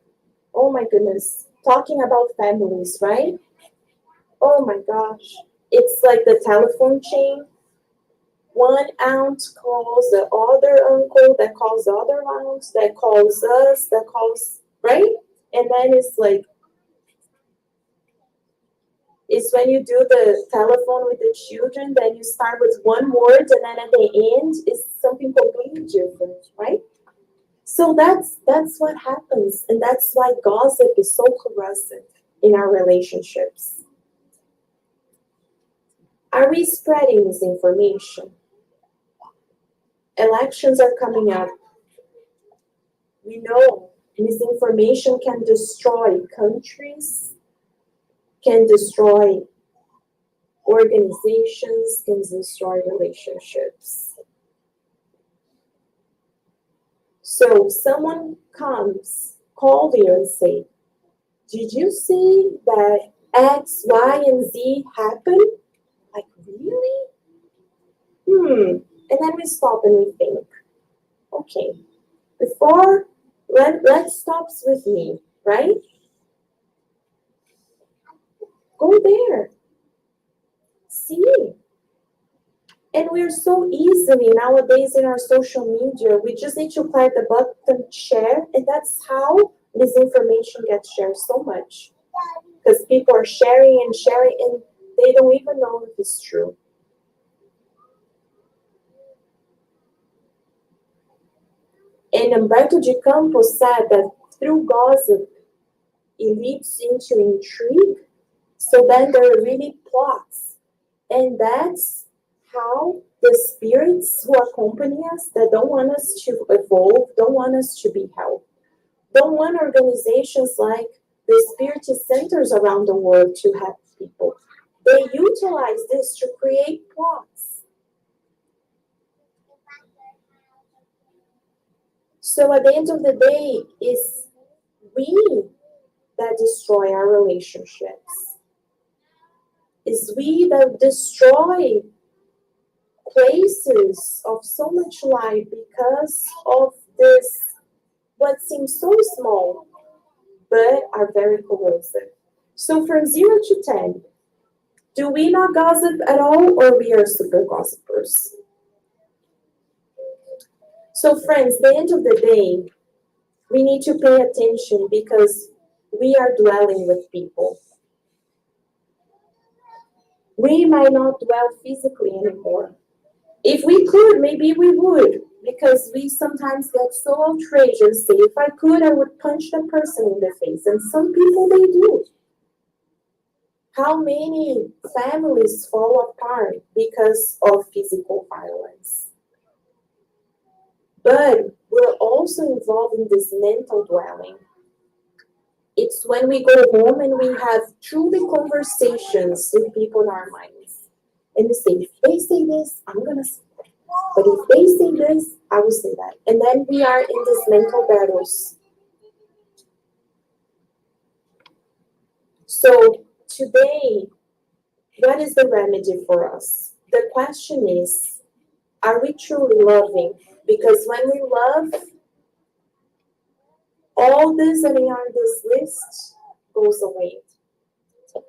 oh my goodness, talking about families, right? Oh my gosh. It's like the telephone chain. One aunt calls the other uncle, that calls the other aunt, that calls us, that calls, right? And then it's like, it's when you do the telephone with the children, then you start with one word, and then at the end is something completely different, right? So that's what happens, and that's why gossip is so corrosive in our relationships. Are we spreading misinformation? Elections are coming up. We know misinformation can destroy countries, can destroy organizations, can destroy relationships. So someone comes, call you and say, did you see that X, Y, and Z happened? Like, really? And then we stop and we think, okay, before, let's stop with me, right? Go there. See. And we're so easily nowadays in our social media, we just need to click the button share, and that's how misinformation gets shared so much. Because people are sharing and sharing, and they don't even know if it's true. And Humberto de Campos said that through gossip, it leads into intrigue. So then there are really plots. And that's how the spirits who accompany us, that don't want us to evolve, don't want us to be helped, don't want organizations like the spiritist centers around the world to help people. They utilize this to create plots. So at the end of the day, it's we that destroy our relationships. It's we that destroy places of so much light because of this, what seems so small, but are very corrosive. So from 0 to 10, do we not gossip at all, or we are super gossipers? So friends, at the end of the day, we need to pay attention because we are dwelling with people. We might not dwell physically anymore. If we could, maybe we would, because we sometimes get so outraged and say, if I could, I would punch that person in the face. And some people, they do. How many families fall apart because of physical violence? But we're also involved in this mental dwelling. It's when we go home and we have truly conversations with people in our minds. And we say, if they say this, I'm going to say that. But if they say this, I will say that. And then we are in these mental battles. So today, what is the remedy for us? The question is, are we truly loving? Because when we love, all this that is on this list goes away.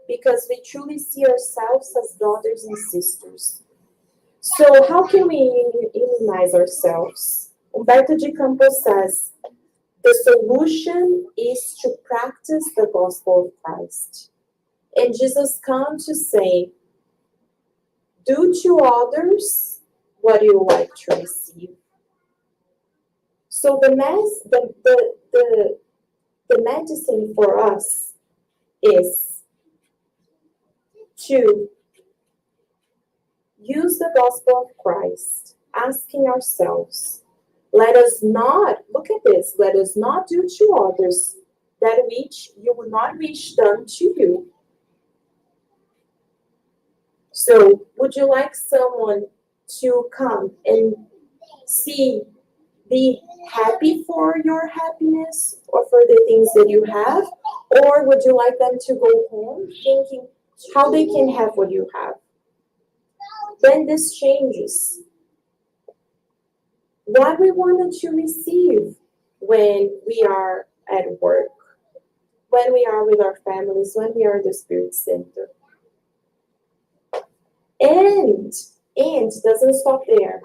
Because we truly see ourselves as brothers and sisters. So how can we immunize ourselves? Humberto de Campos says, the solution is to practice the gospel of Christ. And Jesus comes to say, do to others what you like to receive. So the medicine for us is to use the gospel of Christ, asking ourselves, let us not, look at this, let us not do to others that which you would not wish done to you. So, would you like someone to come and be happy for your happiness or for the things that you have? Or would you like them to go home thinking how they can have what you have? Then this changes what we wanted to receive when we are at work, when we are with our families, when we are in the Spirit Center. And doesn't stop there.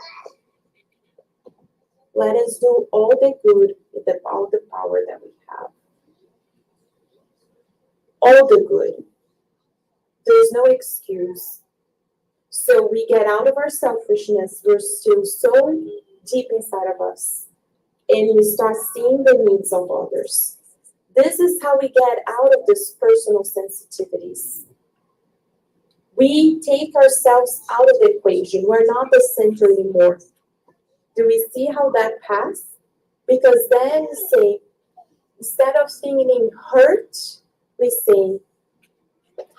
Let us do all the good with all the power that we have. All the good. There's no excuse. So we get out of our selfishness. We're still so deep inside of us. And we start seeing the needs of others. This is how we get out of these personal sensitivities. We take ourselves out of the equation. We're not the center anymore. Do we see how that passed? Because then we say, instead of feeling hurt, we say,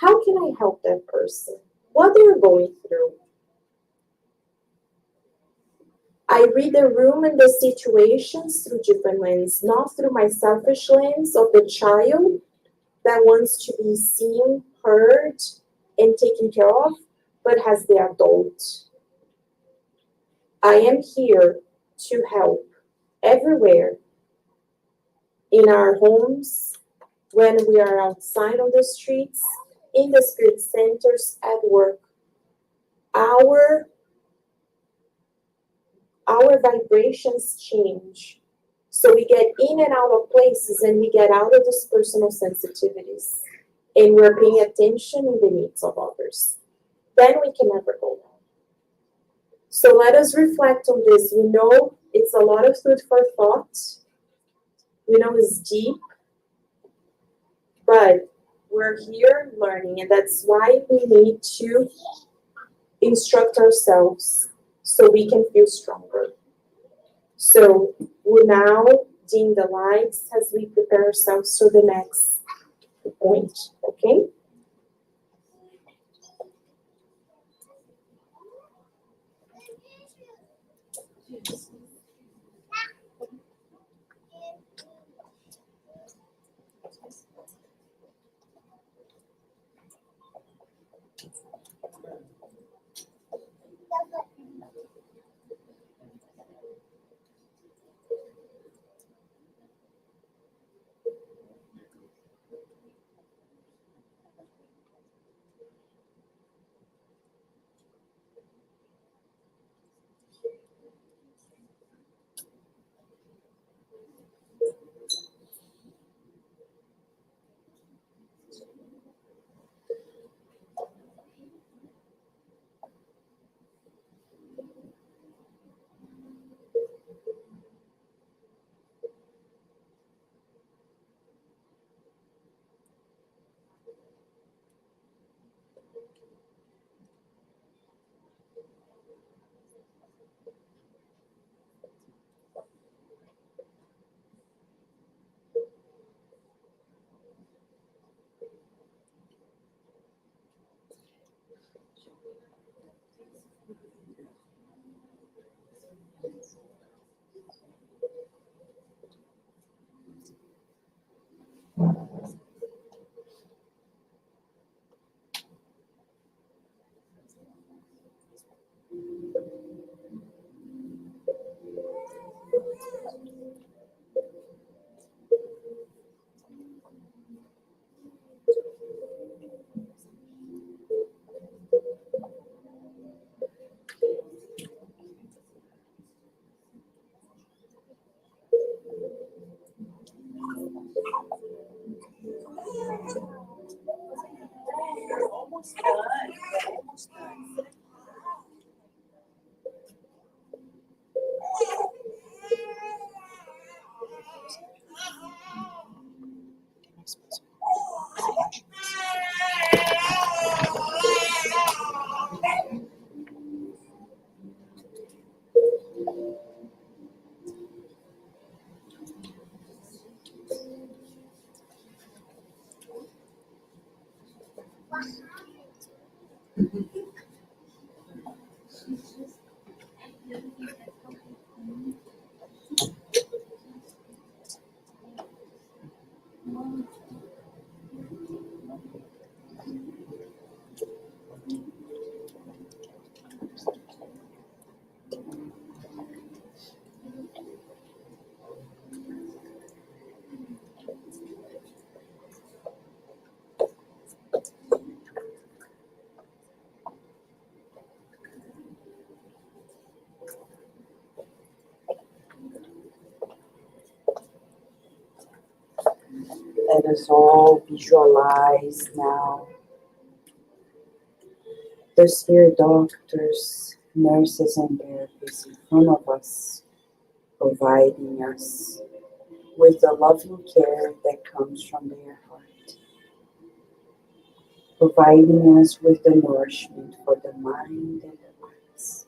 how can I help that person? What they're going through? I read the room and the situations through different lens, not through my selfish lens of the child that wants to be seen, heard, and taken care of, but as the adult. I am here to help everywhere, in our homes, when we are outside on the streets, in the Spirit Centers, at work. Our vibrations change. So we get in and out of places and we get out of these personal sensitivities. And we're paying attention in the needs of others. Then we can never go wrong. So let us reflect on this. We know it's a lot of food for thought. We know it's deep. But we're here learning, and that's why we need to instruct ourselves so we can feel stronger. So we'll now dim the lights as we prepare ourselves for the next point, okay? Let us all visualize now the spirit doctors, nurses, and therapists in front of us, providing us with the loving care that comes from their heart, providing us with the nourishment for the mind and the hearts.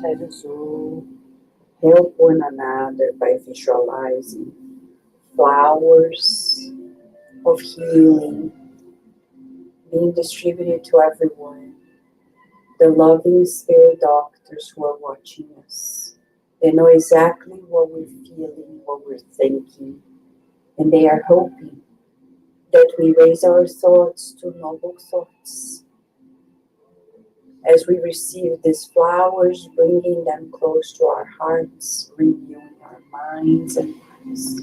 Let us all help one another by visualizing flowers of healing being distributed to everyone. The loving spirit doctors who are watching us. They know exactly what we're feeling, what we're thinking, and they are hoping that we raise our thoughts to noble thoughts. As we receive these flowers, bringing them close to our hearts, renewing our minds and hearts.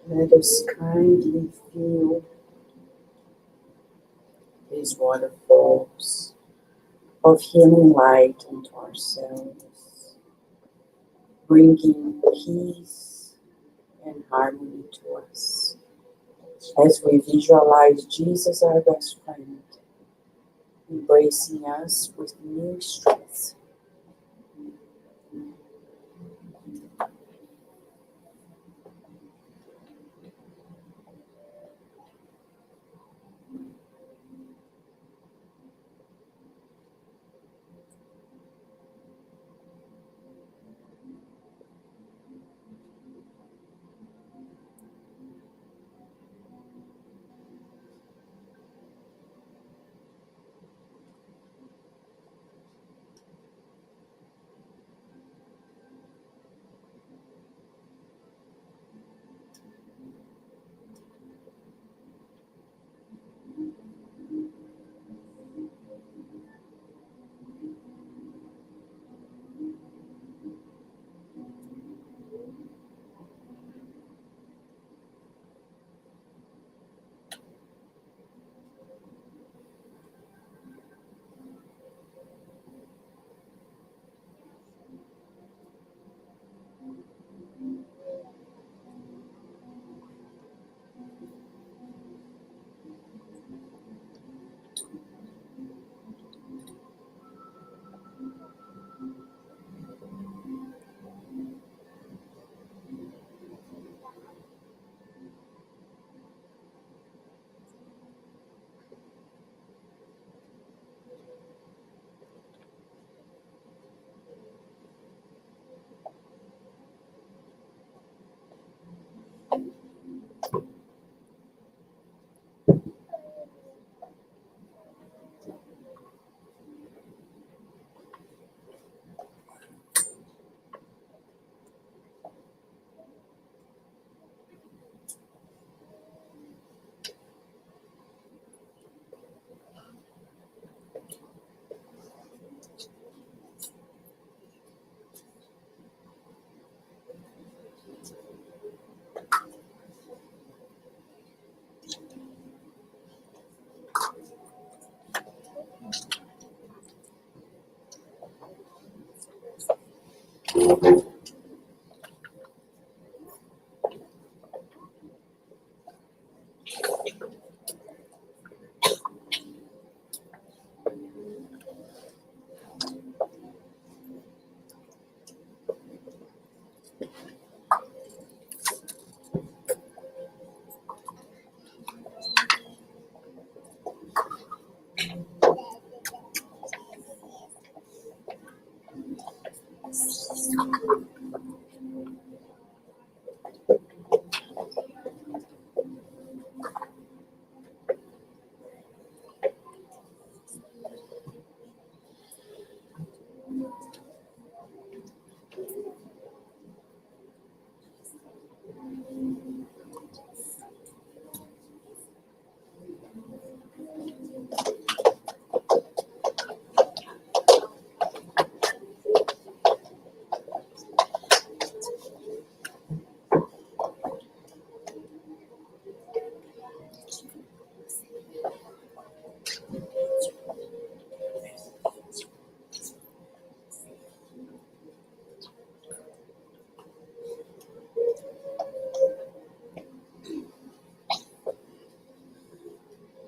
Let us kindly feel these waterfalls of healing light into ourselves, bringing peace and harmony to us. As we visualize Jesus, our best friend, embracing us with new strength.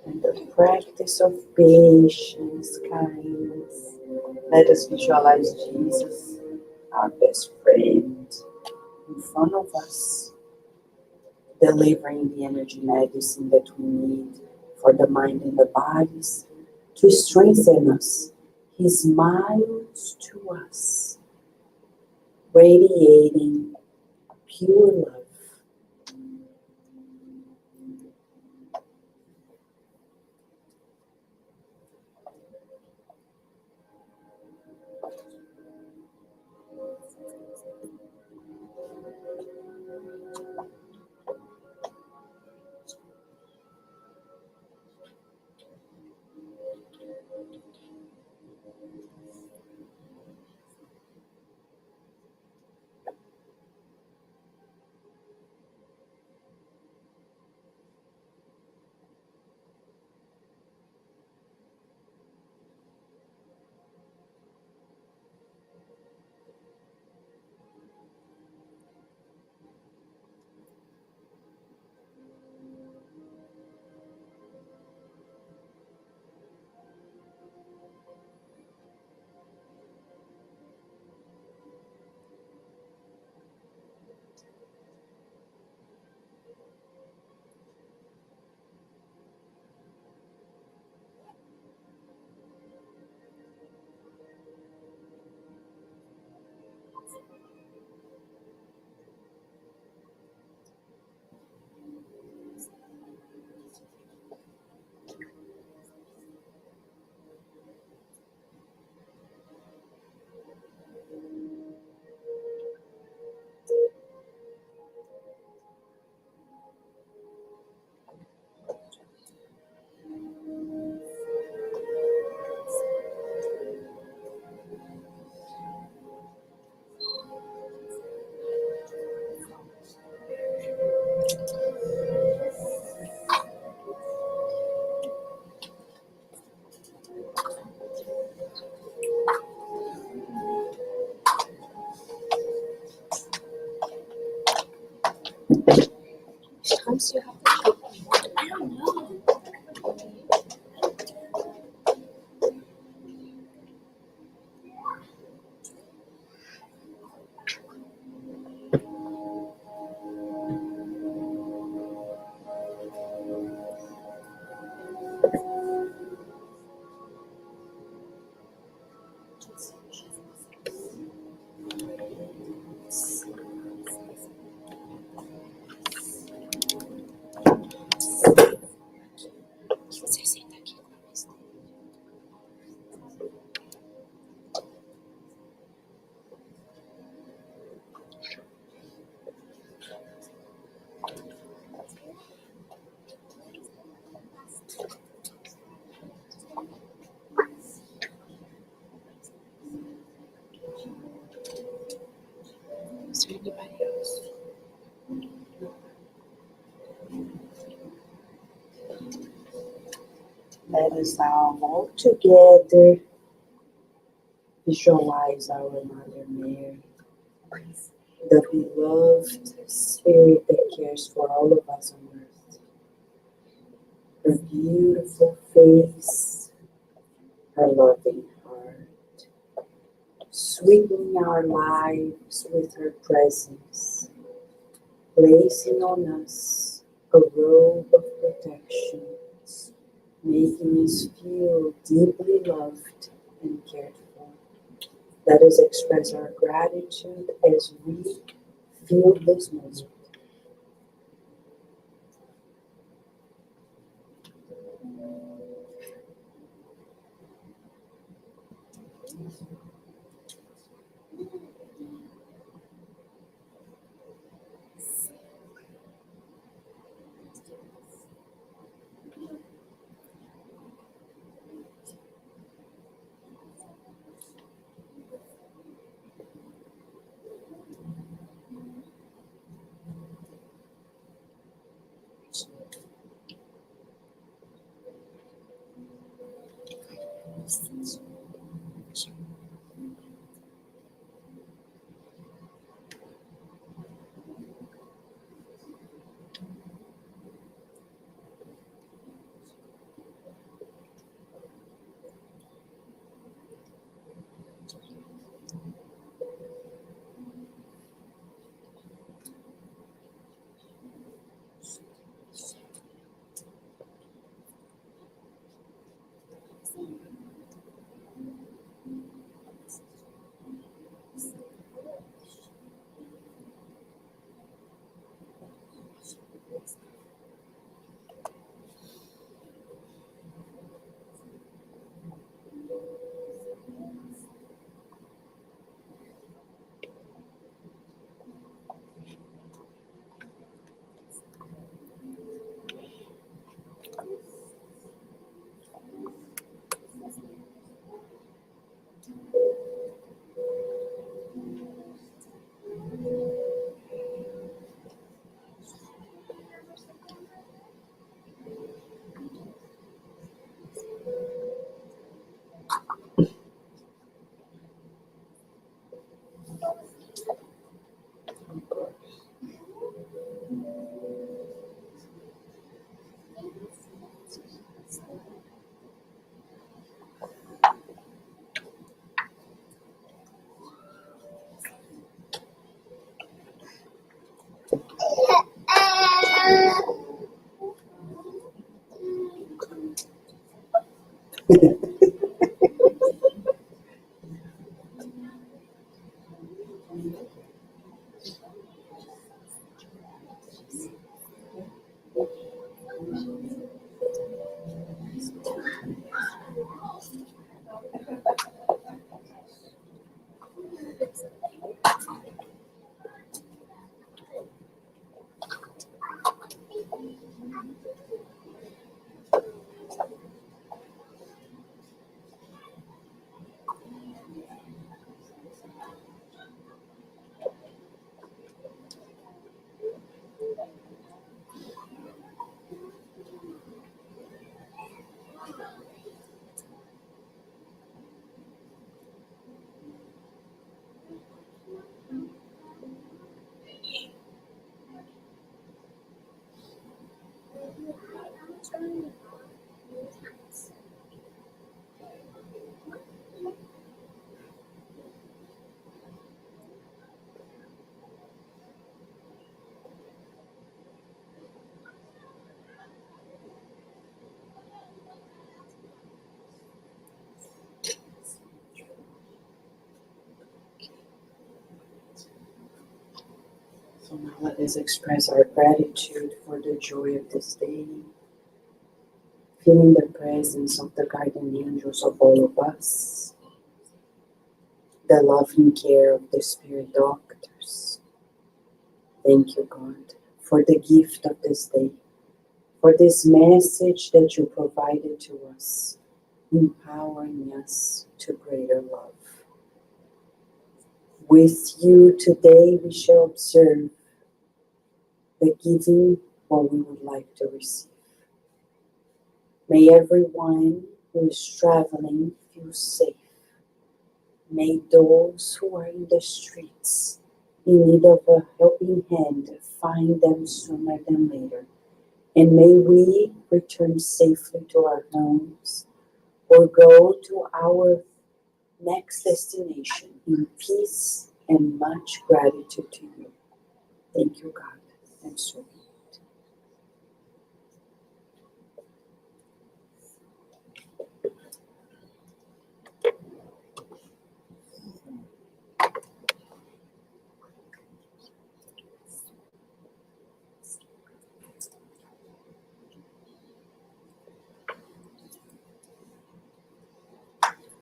And the practice of patience, kindness. Let us visualize Jesus, our best friend, in front of us, delivering the energy medicine that we need for the mind and the bodies to strengthen us. He smiles to us, radiating pure love. Sometimes you have to take, I don't know. Você senta aqui com a vista. Is there anybody else? Let us all together visualize our Mother Mary the beloved Spirit that cares for all of us on earth. Her beautiful face, her loving heart, sweetening our lives with her presence, placing on us a robe of protection, making us feel deeply loved and cared for. Let us express our gratitude as we feel this moment. So now let us express our gratitude for the joy of this day, feeling the presence of the guardian angels of all of us, the loving care of the spirit doctors. Thank you, God, for the gift of this day, for this message that you provided to us, empowering us to greater love. With you today, we shall observe the giving what we would like to receive. May everyone who is traveling feel safe. May those who are in the streets in need of a helping hand find them sooner than later. And may we return safely to our homes or go to our next destination in peace and much gratitude to you. Thank you, God. And so